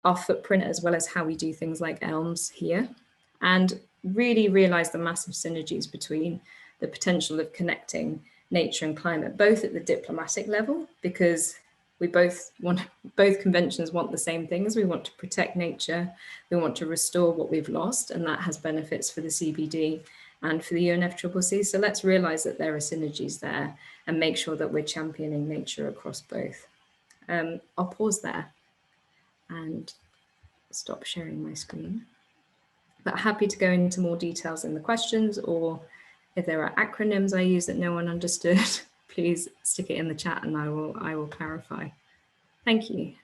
our footprint, as well as how we do things like ELMS here, and really realize the massive synergies between the potential of connecting nature and climate, both at the diplomatic level, because we both conventions want the same things. We want to protect nature, we want to restore what we've lost, and that has benefits for the CBD and for the UNFCCC. So let's realize that there are synergies there and make sure that we're championing nature across both. I'll pause there and stop sharing my screen, but happy to go into more details in the questions, or if there are acronyms I use that no one understood, please stick it in the chat and I will clarify. Thank you.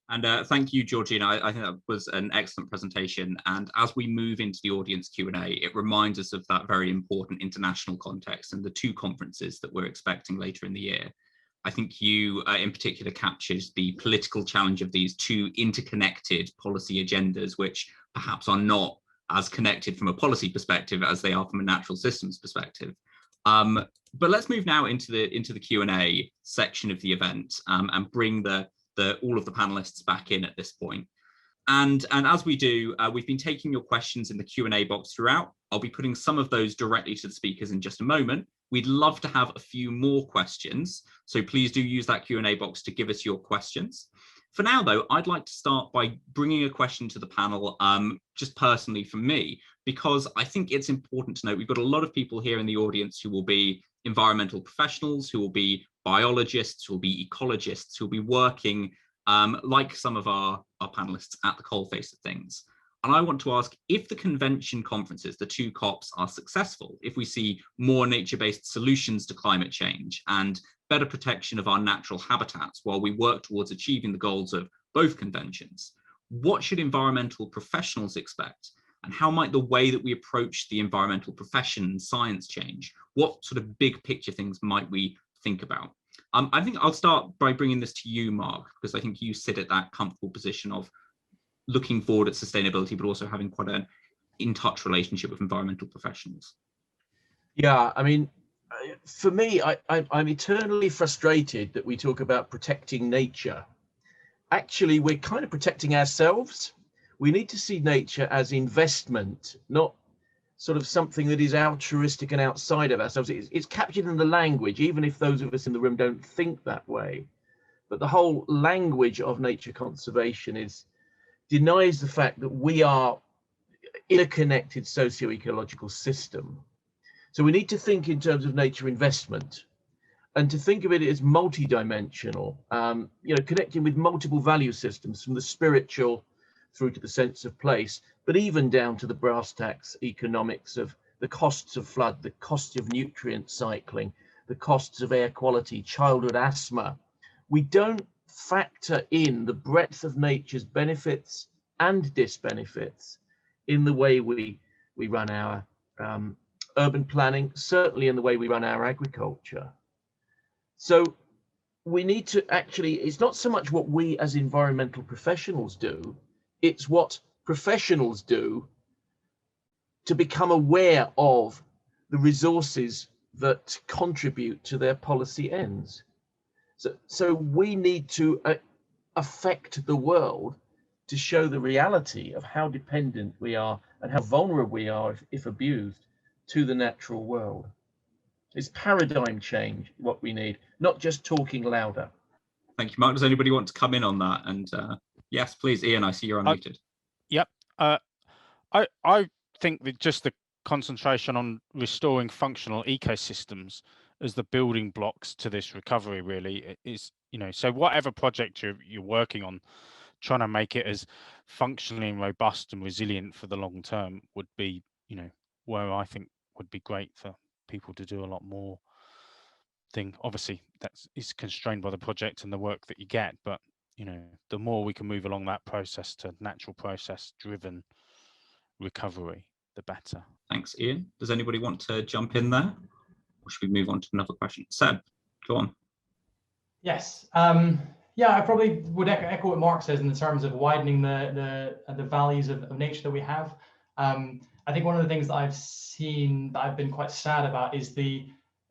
And thank you, Georgina. I think that was an excellent presentation. And as we move into the audience Q&A, it reminds us of that very important international context and the two conferences that we're expecting later in the year. I think you in particular captured the political challenge of these two interconnected policy agendas, which perhaps are not as connected from a policy perspective as they are from a natural systems perspective. But let's move now into the Q&A section of the event and bring all of the panelists back in at this point. And as we do, we've been taking your questions in the Q&A box throughout. I'll be putting some of those directly to the speakers in just a moment. We'd love to have a few more questions, so please do use that Q&A box to give us your questions. For now, though, I'd like to start by bringing a question to the panel, just personally from me, because I think it's important to note we've got a lot of people here in the audience who will be environmental professionals, who will be biologists, who will be ecologists, who will be working like some of our panelists at the coalface of things. And I want to ask, if the convention conferences, the two COPs, are successful, if we see more nature-based solutions to climate change and better protection of our natural habitats while we work towards achieving the goals of both conventions, what should environmental professionals expect? And how might the way that we approach the environmental profession and science change? What sort of big picture things might we think about? I think I'll start by bringing this to you, Mark, because I think you sit at that comfortable position of looking forward at sustainability, but also having quite an in-touch relationship with environmental professionals. Yeah, I mean, for me, I'm eternally frustrated that we talk about protecting nature. Actually, we're kind of protecting ourselves. We need to see nature as investment, not sort of something that is altruistic and outside of ourselves. It's captured in the language, even if those of us in the room don't think that way. But the whole language of nature conservation denies the fact that we are in a connected socio-ecological system. So we need to think in terms of nature investment, and to think of it as multidimensional, connecting with multiple value systems, from the spiritual through to the sense of place, but even down to the brass tacks economics of the costs of flood, the costs of nutrient cycling, the costs of air quality, childhood asthma. We don't factor in the breadth of nature's benefits and disbenefits in the way we run our urban planning, certainly in the way we run our agriculture. So we need to actually, it's not so much what we as environmental professionals do, it's what professionals do to become aware of the resources that contribute to their policy ends. So we need to affect the world to show the reality of how dependent we are and how vulnerable we are, if abused, to the natural world. It's paradigm change what we need, not just talking louder. Thank you, Mark. Does anybody want to come in on that? And yes, please, Ian, I see you're unmuted. Yep. I think that just the concentration on restoring functional ecosystems as the building blocks to this recovery really is, so whatever project you're working on, trying to make it as functionally robust and resilient for the long term would be, where I think would be great for people to do a lot more thing. Obviously, is constrained by the project and the work that you get, but the more we can move along that process to natural process driven recovery, the better. Thanks, Ian. Does anybody want to jump in there? Or should we move on to another question? Seb, go on. Yes. Yeah, I probably would echo what Mark says in terms of widening the values of nature that we have. I think one of the things that I've seen that I've been quite sad about is the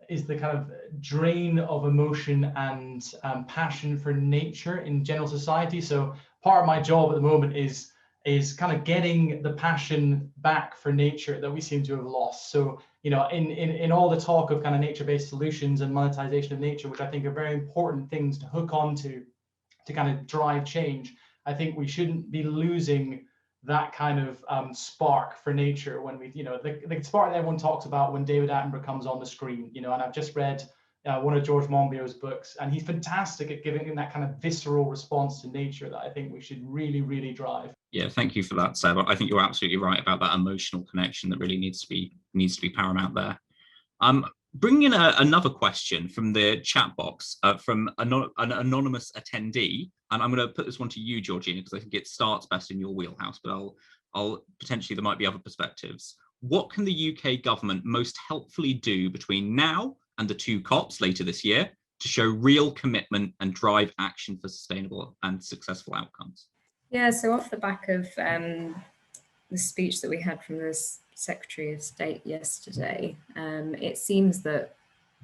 kind of drain of emotion and passion for nature in general society. So part of my job at the moment is kind of getting the passion back for nature that we seem to have lost. So, in all the talk of kind of nature-based solutions and monetization of nature, which I think are very important things to hook onto to kind of drive change, I think we shouldn't be losing that kind of spark for nature when we, the spark that everyone talks about when David Attenborough comes on the screen, and I've just read one of George Monbiot's books, and he's fantastic at giving that kind of visceral response to nature that I think we should really, really drive. Yeah, thank you for that, Seb. I think you're absolutely right about that emotional connection that really needs to be paramount there. Bringing in another question from the chat box from an anonymous attendee, and I'm going to put this one to you, Georgina, because I think it starts best in your wheelhouse, but I'll potentially, there might be other perspectives. What can the UK government most helpfully do between now and the two COPs later this year to show real commitment and drive action for sustainable and successful outcomes? Yeah, so off the back of the speech that we had from the Secretary of State yesterday, it seems that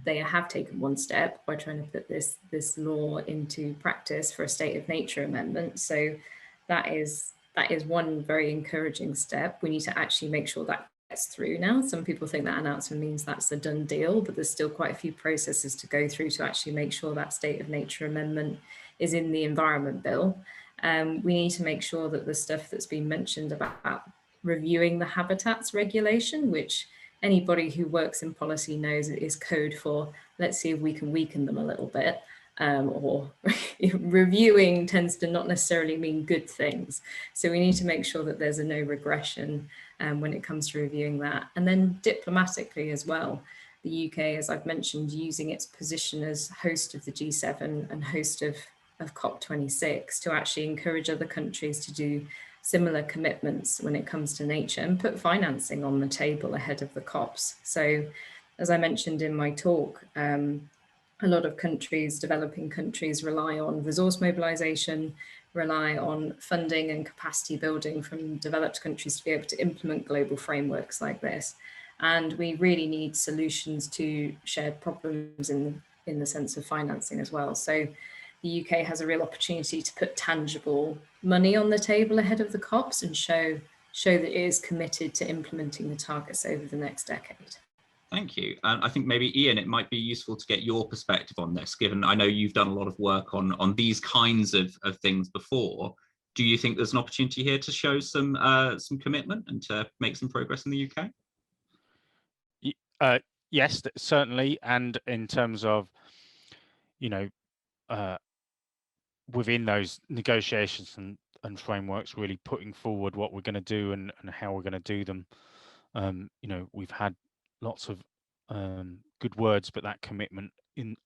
they have taken one step by trying to put this law into practice for a state of nature amendment. So that is one very encouraging step. We need to actually make sure that gets through now. Some people think that announcement means that's a done deal, but there's still quite a few processes to go through to actually make sure that state of nature amendment is in the Environment Bill. We need to make sure that the stuff that's been mentioned about reviewing the habitats regulation, which anybody who works in policy knows is code for, let's see if we can weaken them a little bit. or reviewing tends to not necessarily mean good things. So we need to make sure that there's a no regression when it comes to reviewing that. And then diplomatically as well, the UK, as I've mentioned, using its position as host of the G7 and host of COP26 to actually encourage other countries to do similar commitments when it comes to nature and put financing on the table ahead of the COPs. So as I mentioned in my talk, a lot of countries, developing countries, rely on resource mobilization, rely on funding and capacity building from developed countries to be able to implement global frameworks like this. And we really need solutions to shared problems in the sense of financing as well. So the UK has a real opportunity to put tangible money on the table ahead of the COPs and show that it is committed to implementing the targets over the next decade. Thank you. And I think maybe, Ian, it might be useful to get your perspective on this, given I know you've done a lot of work on these kinds of things before. Do you think there's an opportunity here to show some commitment and to make some progress in the UK? Yes, certainly. And in terms of, within those negotiations and frameworks, really putting forward what we're going to do and how we're going to do them. We've had lots of good words, but that commitment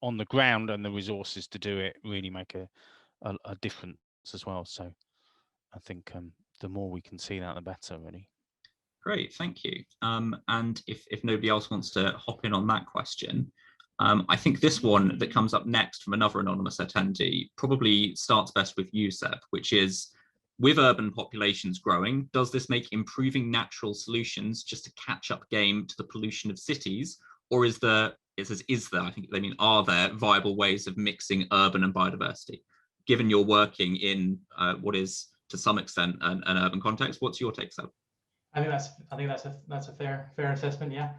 on the ground and the resources to do it really make a difference as well. So I think the more we can see that, the better, really. Great, thank you. And if nobody else wants to hop in on that question, I think this one that comes up next from another anonymous attendee probably starts best with you, Seb, which is, with urban populations growing, does this make improving natural solutions just a catch-up game to the pollution of cities? Or is there, I think they mean, are there viable ways of mixing urban and biodiversity? Given you're working in what is to some extent an urban context, what's your take, Seb? I think that's a fair assessment. Yeah,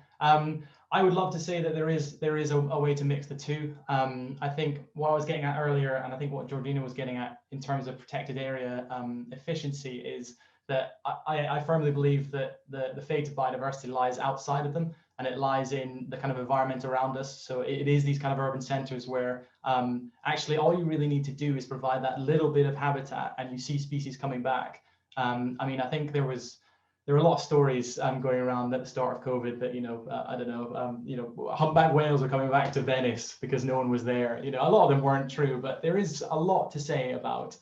I would love to say that there is a way to mix the two. I think what I was getting at earlier, and I think what Georgina was getting at in terms of protected area efficiency, is that I firmly believe that the fate of biodiversity lies outside of them, and it lies in the kind of environment around us. So it is these kind of urban centres where actually all you really need to do is provide that little bit of habitat, and you see species coming back. I mean, I think there were a lot of stories going around at the start of COVID that, I don't know, humpback whales are coming back to Venice because no one was there. A lot of them weren't true, but there is a lot to say about,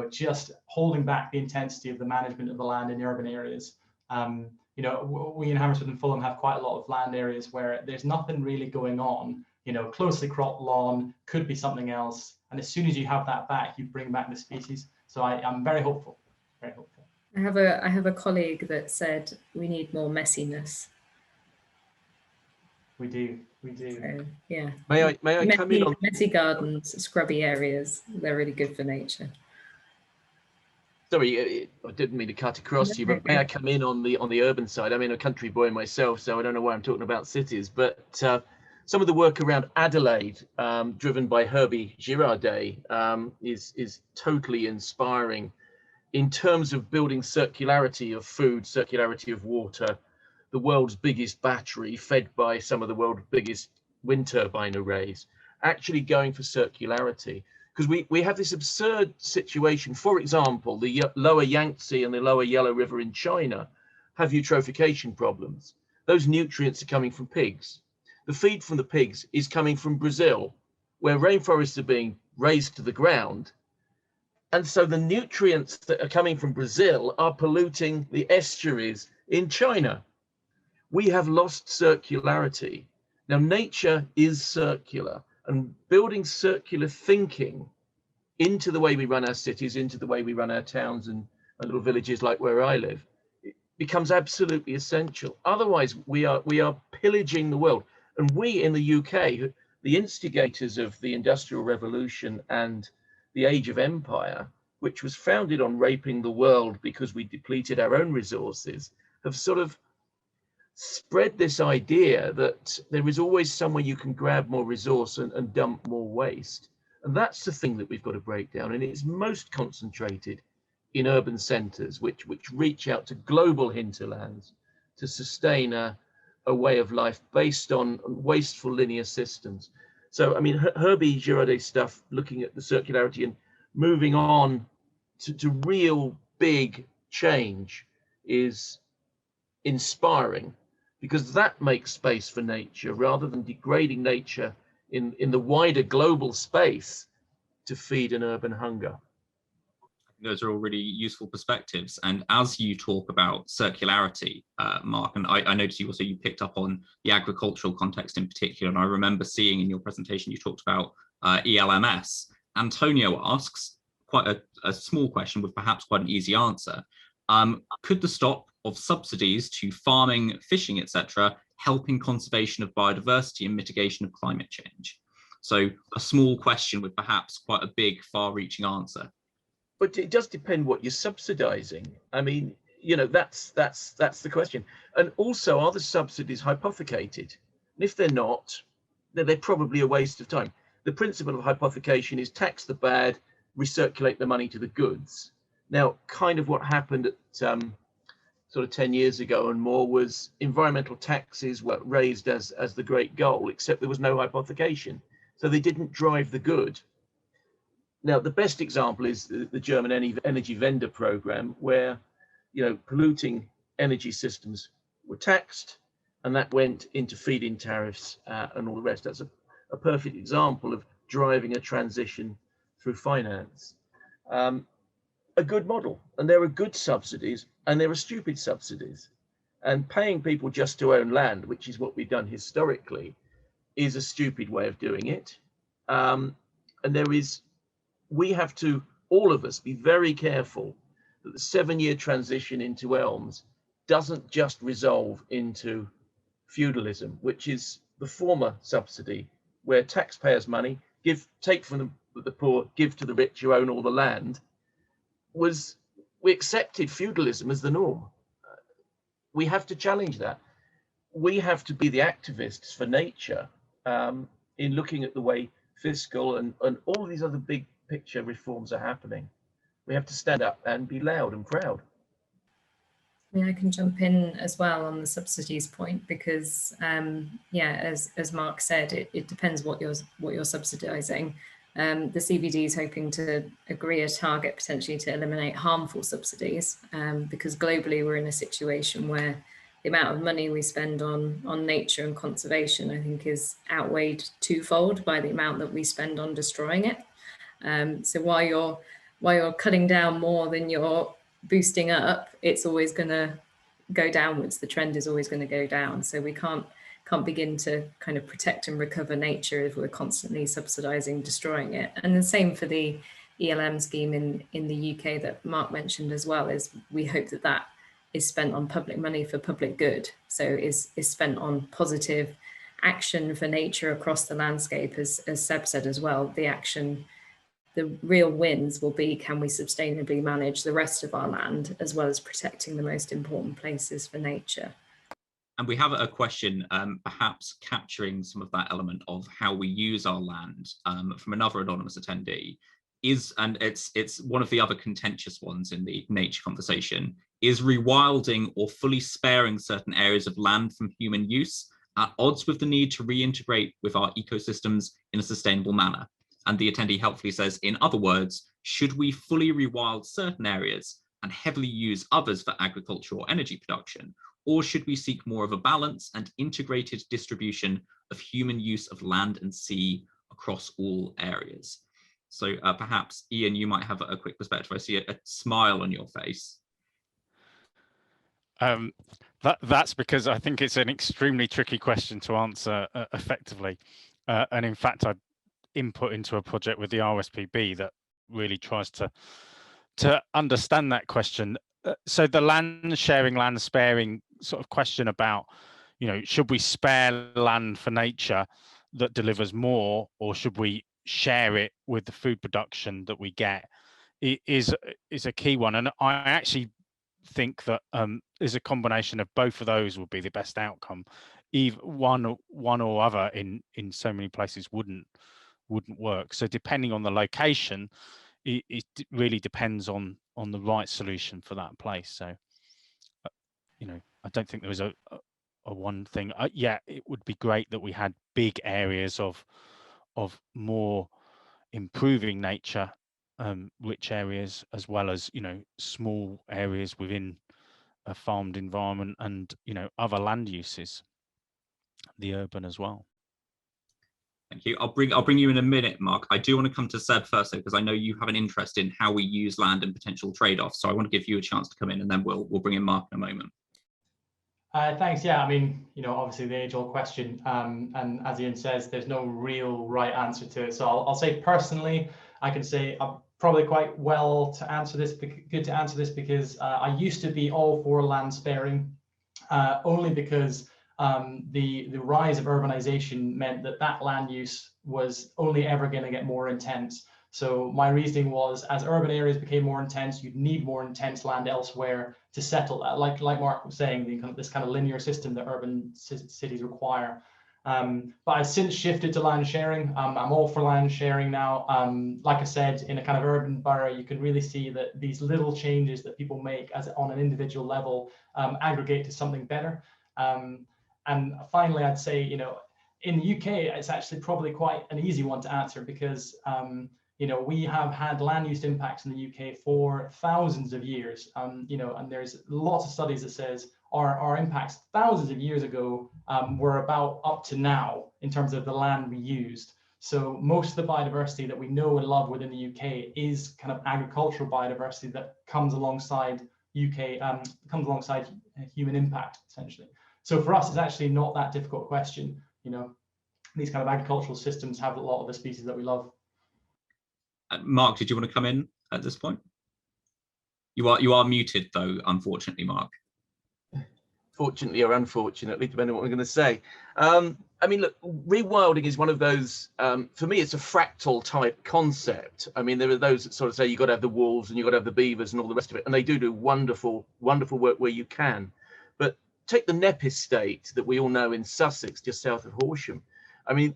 just holding back the intensity of the management of the land in urban areas. We in Hammersmith and Fulham have quite a lot of land areas where there's nothing really going on. Closely cropped lawn, could be something else. And as soon as you have that back, you bring back the species. So I'm very hopeful, very hopeful. I have a colleague that said we need more messiness. We do. So, yeah. May I come in on messy gardens, scrubby areas? They're really good for nature. Sorry, I didn't mean to cut across you, but may I come in on the urban side? I'm a country boy myself, so I don't know why I'm talking about cities, but some of the work around Adelaide, driven by Herbie Girardet, is totally inspiring. In terms of building circularity of food, circularity of water, the world's biggest battery fed by some of the world's biggest wind turbine arrays, actually going for circularity. Because we have this absurd situation. For example, the lower Yangtze and the lower Yellow River in China have eutrophication problems. Those nutrients are coming from pigs. The feed from the pigs is coming from Brazil, where rainforests are being razed to the ground. And so the nutrients that are coming from Brazil are polluting the estuaries in China. We have lost circularity. Now, nature is circular, and building circular thinking into the way we run our cities, into the way we run our towns and little villages like where I live, it becomes absolutely essential. Otherwise, we are pillaging the world. And we in the UK, the instigators of the Industrial Revolution and the Age of Empire, which was founded on raping the world because we depleted our own resources, have sort of spread this idea that there is always somewhere you can grab more resource and dump more waste. And that's the thing that we've got to break down. And it's most concentrated in urban centres, which reach out to global hinterlands to sustain a way of life based on wasteful linear systems. So, I mean, Herbie Girardet's stuff, looking at the circularity and moving on to real big change, is inspiring, because that makes space for nature rather than degrading nature in the wider global space to feed an urban hunger. Those are all really useful perspectives. And as you talk about circularity, Mark, and I noticed you picked up on the agricultural context in particular, and I remember seeing in your presentation you talked about ELMS. Antonio asks, quite a small question with perhaps quite an easy answer. Could the stop of subsidies to farming, fishing, etc., help in conservation of biodiversity and mitigation of climate change? So a small question with perhaps quite a big, far-reaching answer. But it does depend what you're subsidizing. I mean, you know, that's the question. And also, are the subsidies hypothecated? And if they're not, then they're probably a waste of time. The principle of hypothecation is tax the bad, recirculate the money to the goods. Now, kind of what happened at sort of 10 years ago and more was environmental taxes were raised as the great goal, except there was no hypothecation. So they didn't drive the good. Now, the best example is the German energy vendor program, where, you know, polluting energy systems were taxed, and that went into feed-in tariffs and all the rest. That's a perfect example of driving a transition through finance. A good model, and there are good subsidies and there are stupid subsidies. And paying people just to own land, which is what we've done historically, is a stupid way of doing it. And we have to, all of us, be very careful that the 7-year transition into ELMS doesn't just resolve into feudalism, which is the former subsidy, where taxpayers' money, take from the poor, give to the rich who own all the land. We accepted feudalism as the norm. We have to challenge that. We have to be the activists for nature in looking at the way fiscal and all these other big picture reforms are happening. We have to stand up and be loud and proud. Yeah, I can jump in as well on the subsidies point, because yeah, as Mark said, it depends what you're subsidizing. The CBD is hoping to agree a target potentially to eliminate harmful subsidies, because globally we're in a situation where the amount of money we spend on nature and conservation, I think, is outweighed twofold by the amount that we spend on destroying it. So while you're cutting down more than you're boosting up, it's always going to go downwards. The trend is always going to go down. So we can't begin to kind of protect and recover nature if we're constantly subsidizing destroying it. And the same for the ELM scheme in the UK that Mark mentioned as well, is we hope that is spent on public money for public good. So is spent on positive action for nature across the landscape, as Seb said as well. The real wins will be, can we sustainably manage the rest of our land, as well as protecting the most important places for nature? And we have a question, perhaps capturing some of that element of how we use our land, from another anonymous attendee. And it's one of the other contentious ones in the nature conversation, is rewilding or fully sparing certain areas of land from human use at odds with the need to reintegrate with our ecosystems in a sustainable manner? And the attendee helpfully says, in other words, should we fully rewild certain areas and heavily use others for agriculture or energy production? Or should we seek more of a balance and integrated distribution of human use of land and sea across all areas? So perhaps, Ian, you might have a quick perspective. I see a smile on your face. That's because I think it's an extremely tricky question to answer effectively. And in fact, I input into a project with the RSPB that really tries to understand that question. So the land sharing, land sparing sort of question about, you know, should we spare land for nature that delivers more, or should we share it with the food production that we get, is a key one. And I actually think that is a combination of both of those would be the best outcome. Either one or other in so many places wouldn't work. So depending on the location, it really depends on the right solution for that place. So you know, I don't think there was a one thing. Yeah, it would be great that we had big areas of of more improving nature, rich areas, as well as, you know, small areas within a farmed environment and, you know, other land uses, the urban as well. Thank you. I'll bring you in a minute, Mark. I do want to come to Seb first, though, because I know you have an interest in how we use land and potential trade-offs. So I want to give you a chance to come in, and then we'll bring in Mark in a moment. Thanks. Yeah, I mean, you know, obviously the age-old question, and as Ian says, there's no real right answer to it. So I'll say personally, I can say I'm probably quite well to answer this, good to answer this, because I used to be all for land sparing, only because the rise of urbanization meant that land use was only ever going to get more intense. So my reasoning was, as urban areas became more intense, you'd need more intense land elsewhere to settle that. Like Mark was saying, this kind of linear system that urban cities require. But I've since shifted to land sharing. I'm all for land sharing now. Like I said, in a kind of urban borough, you can really see that these little changes that people make as on an individual level aggregate to something better. And finally, I'd say, you know, in the UK, it's actually probably quite an easy one to answer, because you know, we have had land use impacts in the UK for thousands of years. You know, and there's lots of studies that says our impacts thousands of years ago were about up to now in terms of the land we used. So most of the biodiversity that we know and love within the UK is kind of agricultural biodiversity that comes alongside human impact, essentially. So for us, it's actually not that difficult question. You know, these kind of agricultural systems have a lot of the species that we love. Mark, did you want to come in at this point? You are muted, though, unfortunately, Mark. Fortunately or unfortunately, depending on what I'm going to say. I mean, look, rewilding is one of those, for me, it's a fractal type concept. I mean, there are those that sort of say you've got to have the wolves and you've got to have the beavers and all the rest of it. And they do wonderful, wonderful work where you can. But take the Knepp estate that we all know in Sussex, just south of Horsham. I mean,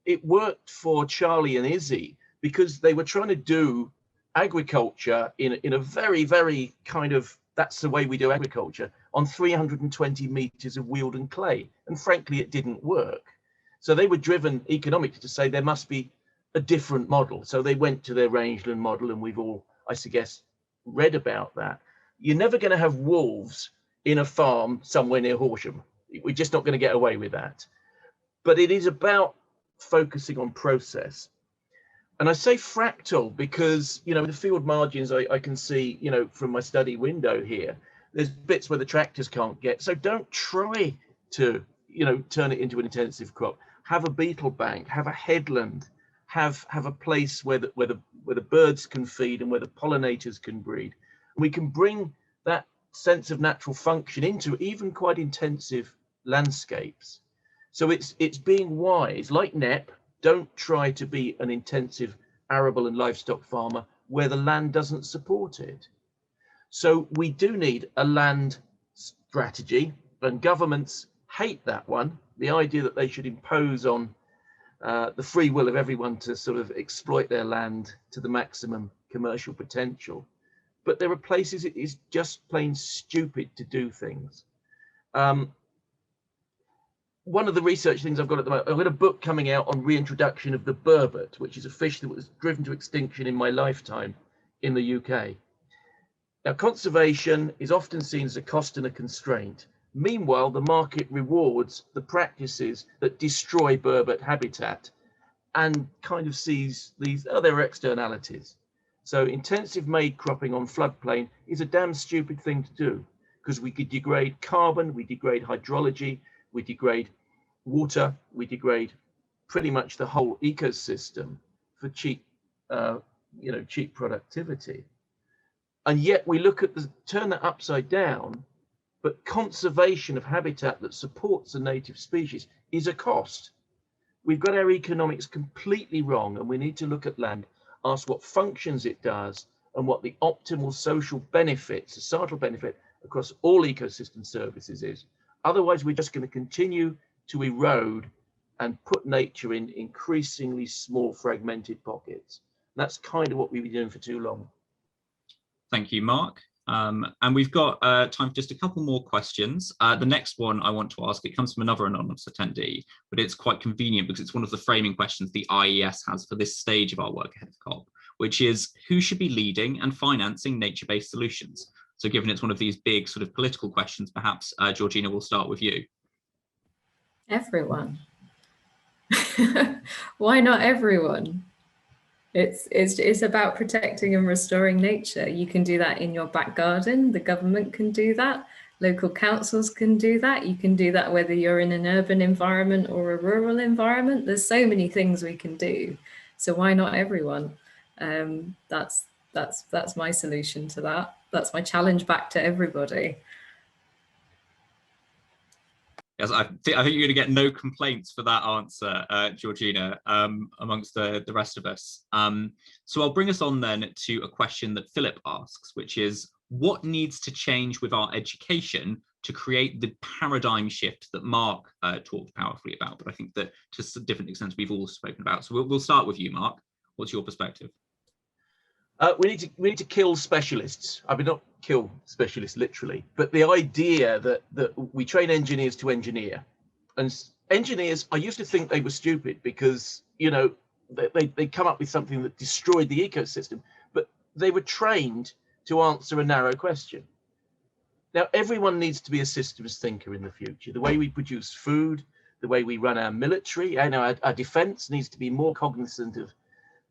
it worked for Charlie and Izzy because they were trying to do agriculture in a very, very kind of, that's the way we do agriculture, on 320 meters of weald and clay. And frankly, it didn't work. So they were driven economically to say there must be a different model. So they went to their rangeland model, and we've all, I suggest, read about that. You're never going to have wolves in a farm somewhere near Horsham. We're just not going to get away with that. But it is about focusing on process. And I say fractal because, you know, the field margins I can see, you know, from my study window here, there's bits where the tractors can't get. So don't try to, you know, turn it into an intensive crop. Have a beetle bank, have a headland, have a place where the birds can feed and where the pollinators can breed. We can bring that sense of natural function into even quite intensive landscapes. So it's being wise, like Knepp. Don't try to be an intensive arable and livestock farmer where the land doesn't support it. So we do need a land strategy, and governments hate that one. The idea that they should impose on the free will of everyone to sort of exploit their land to the maximum commercial potential. But there are places it is just plain stupid to do things. One of the research things I've got at the moment, I've got a book coming out on reintroduction of the burbot, which is a fish that was driven to extinction in my lifetime in the UK. Now, conservation is often seen as a cost and a constraint. Meanwhile, the market rewards the practices that destroy burbot habitat and kind of sees these other externalities. So intensive made cropping on floodplain is a damn stupid thing to do, because we could degrade carbon, we degrade hydrology, we degrade water, we degrade pretty much the whole ecosystem for cheap, cheap productivity. And yet we look at turn that upside down, but conservation of habitat that supports the native species is a cost. We've got our economics completely wrong, and we need to look at land, ask what functions it does, and what the optimal social benefit, societal benefit across all ecosystem services is. Otherwise, we're just going to continue to erode and put nature in increasingly small fragmented pockets. And that's kind of what we've been doing for too long. Thank you, Mark. And we've got time for just a couple more questions. The next one I want to ask, it comes from another anonymous attendee, but it's quite convenient because it's one of the framing questions the IES has for this stage of our work ahead of COP, which is who should be leading and financing nature-based solutions? So given it's one of these big sort of political questions, perhaps Georgina, will start with you. Everyone. Why not everyone? It's about protecting and restoring nature. You can do that in your back garden. The government can do that. Local councils can do that. You can do that whether you're in an urban environment or a rural environment. There's so many things we can do. So why not everyone? That's my solution to that. That's my challenge back to everybody. Yes, I think you're going to get no complaints for that answer, Georgina, amongst the rest of us. So I'll bring us on then to a question that Philip asks, which is, what needs to change with our education to create the paradigm shift that Mark talked powerfully about, but I think that to some different extents we've all spoken about. So we'll start with you, Mark. What's your perspective? We need to kill specialists. I mean, not kill specialists literally, but the idea that we train engineers to engineer, and engineers, I used to think they were stupid because, you know, they come up with something that destroyed the ecosystem, but they were trained to answer a narrow question. Now, everyone needs to be a systems thinker in the future. The way we produce food, the way we run our military, I know our defense needs to be more cognizant of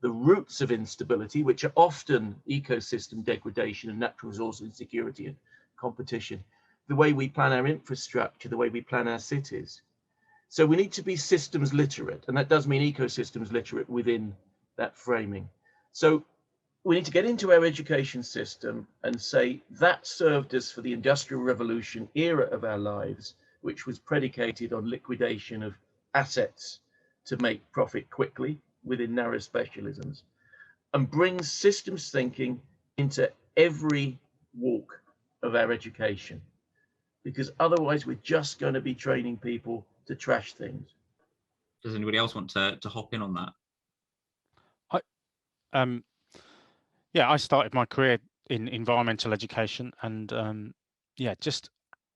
the roots of instability, which are often ecosystem degradation and natural resource insecurity and competition, the way we plan our infrastructure, the way we plan our cities. So we need to be systems literate, and that does mean ecosystems literate within that framing. So we need to get into our education system and say that served us for the Industrial Revolution era of our lives, which was predicated on liquidation of assets to make profit quickly within narrow specialisms, and brings systems thinking into every walk of our education, because otherwise we're just going to be training people to trash things. Does anybody else want to hop in on that? Yeah, I started my career in environmental education, and yeah, just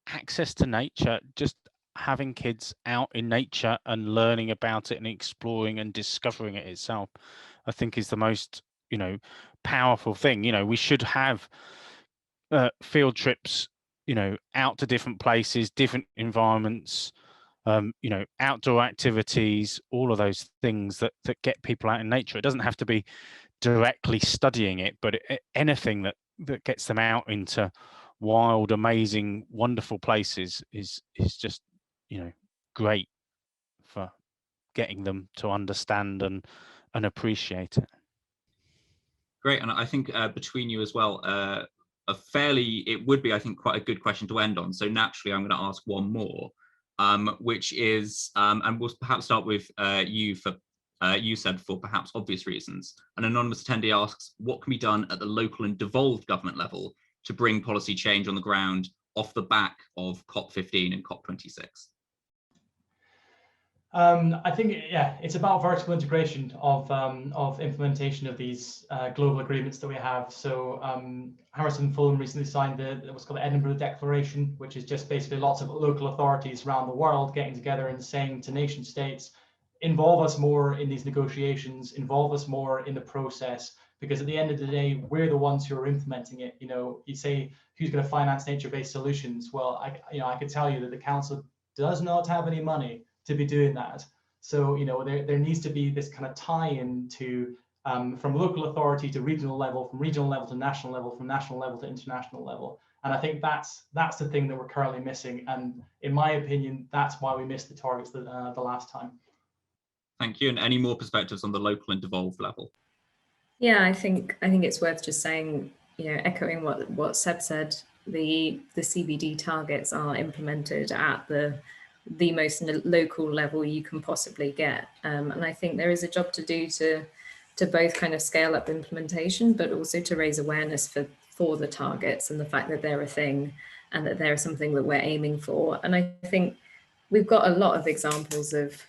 access to nature, just having kids out in nature and learning about it and exploring and discovering it itself, I think is the most, you know, powerful thing. You know, we should have field trips, you know, out to different places, different environments, you know, outdoor activities, all of those things that get people out in nature. It doesn't have to be directly studying it, but anything that gets them out into wild, amazing, wonderful places is just, you know, great for getting them to understand and appreciate it. Great, and I think between you as well, it would be, I think, quite a good question to end on. So naturally, I'm going to ask one more, which is, and we'll perhaps start with you said for perhaps obvious reasons. An anonymous attendee asks, what can be done at the local and devolved government level to bring policy change on the ground off the back of COP15 and COP26? I think, yeah, it's about vertical integration of implementation of these global agreements that we have. So Harrison and Fulham recently signed what's called the Edinburgh Declaration, which is just basically lots of local authorities around the world getting together and saying to nation states, involve us more in these negotiations, involve us more in the process, because at the end of the day, we're the ones who are implementing it. You know, you say, who's going to finance nature-based solutions? Well, I could tell you that the council does not have any money to be doing that. So, you know, there needs to be this kind of tie-in to from local authority to regional level, from regional level to national level, from national level to international level. And I think that's the thing that we're currently missing. And in my opinion, that's why we missed the targets the last time. Thank you. And any more perspectives on the local and devolved level? Yeah, I think it's worth just saying, you know, echoing what Seb said, the CBD targets are implemented at the most local level you can possibly get. And I think there is a job to do to both kind of scale up implementation, but also to raise awareness for the targets and the fact that they're a thing and that they're something that we're aiming for. And I think we've got a lot of examples of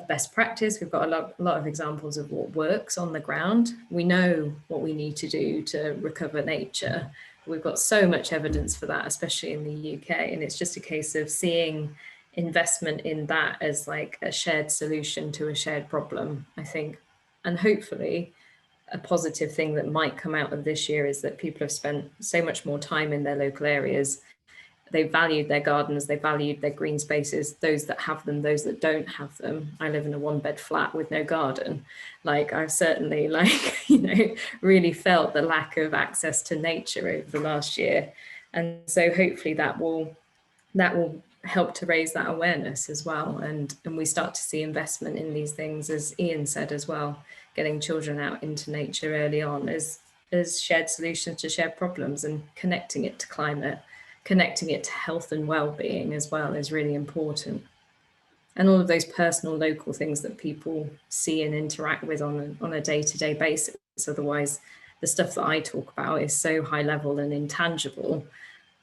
best practice. We've got a lot of examples of what works on the ground. We know what we need to do to recover nature. We've got so much evidence for that, especially in the UK. And it's just a case of seeing investment in that as like a shared solution to a shared problem, I think. And hopefully a positive thing that might come out of this year is that people have spent so much more time in their local areas. They valued their gardens, they valued their green spaces, those that have them, those that don't have them. I live in a 1-bed flat with no garden. Like I've certainly really felt the lack of access to nature over the last year. And so hopefully that will help to raise that awareness as well. And we start to see investment in these things, as Ian said as well, getting children out into nature early on as shared solutions to shared problems, and connecting it to climate, connecting it to health and well-being as well is really important. And all of those personal local things that people see and interact with on a day-to-day basis. Otherwise, the stuff that I talk about is so high level and intangible.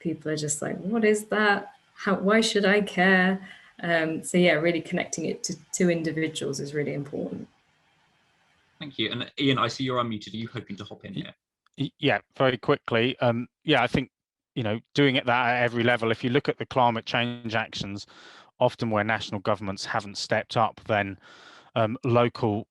People are just like, what is that? Why should I care? So yeah, really connecting it to individuals is really important. Thank you. And Ian, I see you're unmuted. Are you hoping to hop in here? Yeah, very quickly. Yeah, I think, doing it that at every level. If you look at the climate change actions, often where national governments haven't stepped up, then local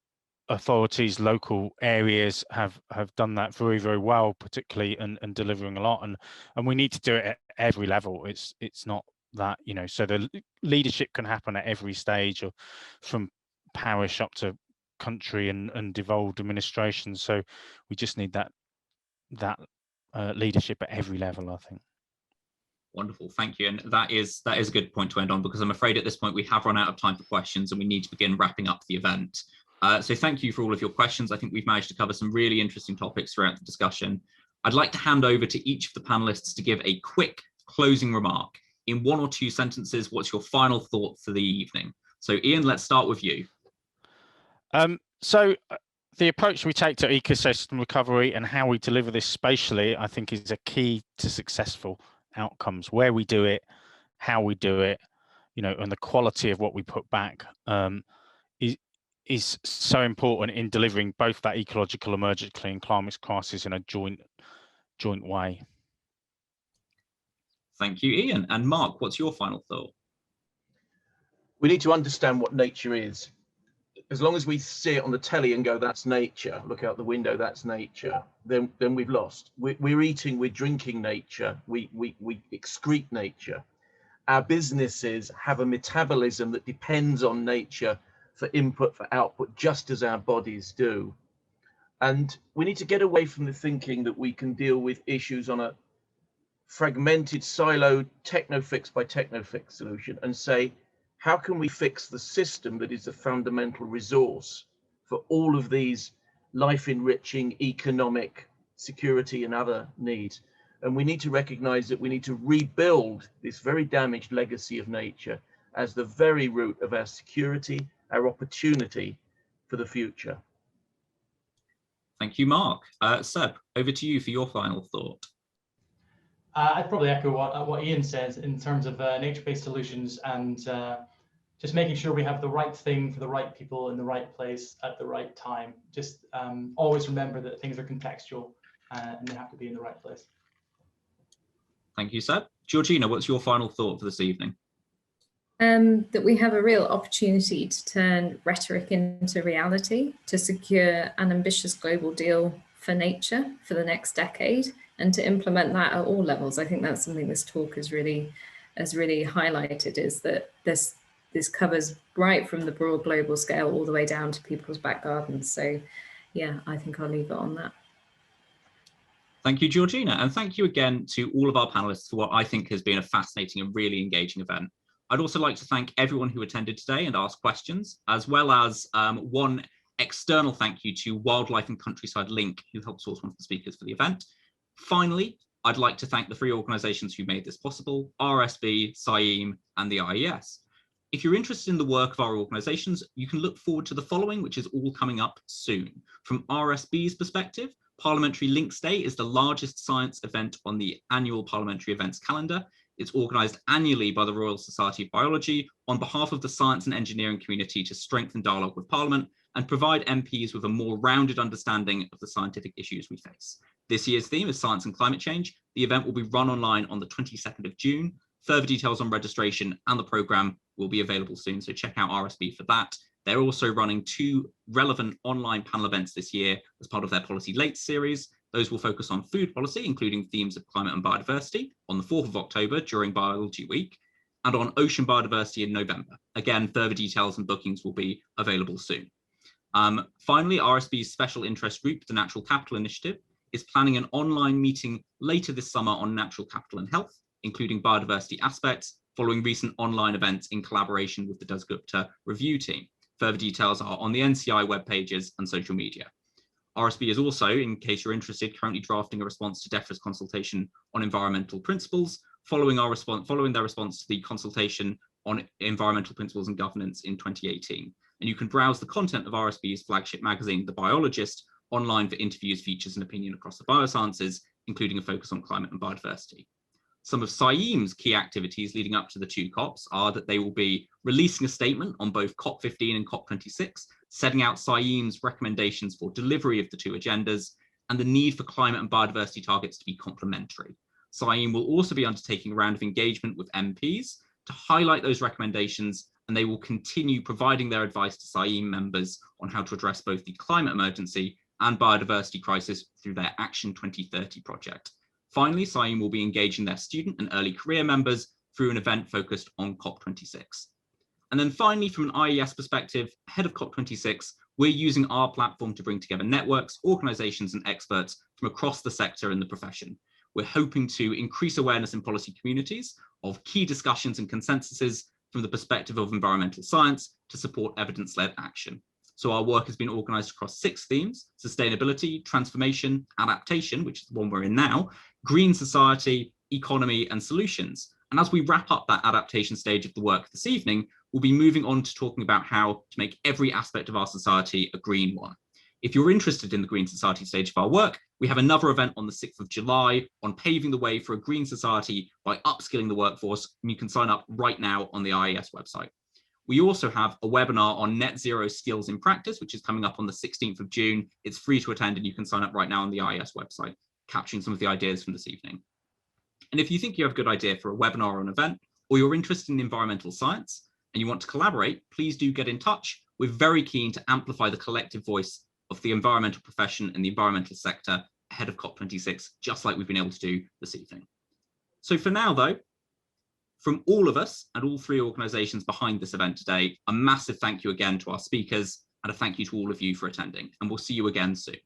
authorities, local areas have done that very, very well, particularly, and delivering a lot. And we need to do it at every level. It's not that, so the leadership can happen at every stage, or from parish up to country and devolved administration. So we just need that leadership at every level, I think. Wonderful, thank you. And that is a good point to end on, because I'm afraid at this point we have run out of time for questions and we need to begin wrapping up the event. So thank you for all of your questions. I think we've managed to cover some really interesting topics throughout the discussion. I'd like to hand over to each of the panelists to give a quick closing remark. In 1 or 2 sentences, what's your final thought for the evening? So Ian, let's start with you. So the approach we take to ecosystem recovery and how we deliver this spatially, I think, is a key to successful outcomes. Where we do it, how we do it, and the quality of what we put back is so important in delivering both that ecological, emergency, and climate crisis in a joint way. Thank you, Ian. And Mark, what's your final thought? We need to understand what nature is. As long as we see it on the telly and go, that's nature, look out the window, that's nature, then we've lost. We're eating, we're drinking nature, we excrete nature. Our businesses have a metabolism that depends on nature for input, for output, just as our bodies do. And we need to get away from the thinking that we can deal with issues on a fragmented, siloed, techno-fix by techno-fix solution, and say, how can we fix the system that is the fundamental resource for all of these life-enriching economic, security and other needs? And we need to recognize that we need to rebuild this very damaged legacy of nature as the very root of our security, our opportunity for the future. Thank you, Mark. Seb, over to you for your final thought. I'd probably echo what Ian says in terms of nature-based solutions, and just making sure we have the right thing for the right people in the right place at the right time. Just always remember that things are contextual and they have to be in the right place. Thank you, Seb. Georgina, what's your final thought for this evening? That we have a real opportunity to turn rhetoric into reality, to secure an ambitious global deal for nature for the next decade, and to implement that at all levels. I think that's something this talk has really highlighted, is that this covers right from the broad global scale all the way down to people's back gardens. So yeah, I think I'll leave it on that. Thank you, Georgina. And thank you again to all of our panelists for what I think has been a fascinating and really engaging event. I'd also like to thank everyone who attended today and asked questions, as well as one external thank you to Wildlife and Countryside Link, who helped source one of the speakers for the event. Finally, I'd like to thank the 3 organisations who made this possible: RSB, CIEEM and the IES. If you're interested in the work of our organisations, you can look forward to the following, which is all coming up soon. From RSB's perspective, Parliamentary Links Day is the largest science event on the annual parliamentary events calendar. It's organised annually by the Royal Society of Biology on behalf of the science and engineering community to strengthen dialogue with Parliament and provide MPs with a more rounded understanding of the scientific issues we face. This year's theme is science and climate change. The event will be run online on the 22nd of June. Further details on registration and the programme will be available soon, so check out RSB for that. They're also running 2 relevant online panel events this year as part of their Policy Late series. Those will focus on food policy, including themes of climate and biodiversity, on the 4th of October during Biology Week, and on ocean biodiversity in November. Again, further details and bookings will be available soon. Finally, RSB's special interest group, the Natural Capital Initiative, is planning an online meeting later this summer on natural capital and health, including biodiversity aspects, following recent online events in collaboration with the Dasgupta review team. Further details are on the NCI web pages and social media. RSB is also, in case you're interested, currently drafting a response to DEFRA's consultation on environmental principles, following their response to the consultation on environmental principles and governance in 2018. And you can browse the content of RSB's flagship magazine, The Biologist, online for interviews, features, and opinion across the biosciences, including a focus on climate and biodiversity. Some of SciEM's key activities leading up to the 2 COPs are that they will be releasing a statement on both COP15 and COP26, setting out SciEM's recommendations for delivery of the 2 agendas and the need for climate and biodiversity targets to be complementary. SciEM will also be undertaking a round of engagement with MPs to highlight those recommendations, and they will continue providing their advice to SciEM members on how to address both the climate emergency and biodiversity crisis through their Action 2030 project. Finally, SciEM will be engaging their student and early career members through an event focused on COP26. And then finally, from an IES perspective, ahead of COP26, we're using our platform to bring together networks, organizations, and experts from across the sector and the profession. We're hoping to increase awareness in policy communities of key discussions and consensuses from the perspective of environmental science to support evidence-led action. So our work has been organized across 6 themes: sustainability, transformation, adaptation, which is the one we're in now, green society, economy, and solutions. And as we wrap up that adaptation stage of the work this evening, we'll be moving on to talking about how to make every aspect of our society a green one. If you're interested in the green society stage of our work, we have another event on the 6th of July on paving the way for a green society by upskilling the workforce, and you can sign up right now on the IES website. We also have a webinar on net zero skills in practice, which is coming up on the 16th of June. It's free to attend and you can sign up right now on the IES website, capturing some of the ideas from this evening. And if you think you have a good idea for a webinar or an event, or you're interested in environmental science and you want to collaborate, please do get in touch. We're very keen to amplify the collective voice of the environmental profession and the environmental sector ahead of COP26, just like we've been able to do this evening. So for now, though, from all of us and all 3 organisations behind this event today, a massive thank you again to our speakers and a thank you to all of you for attending, and we'll see you again soon.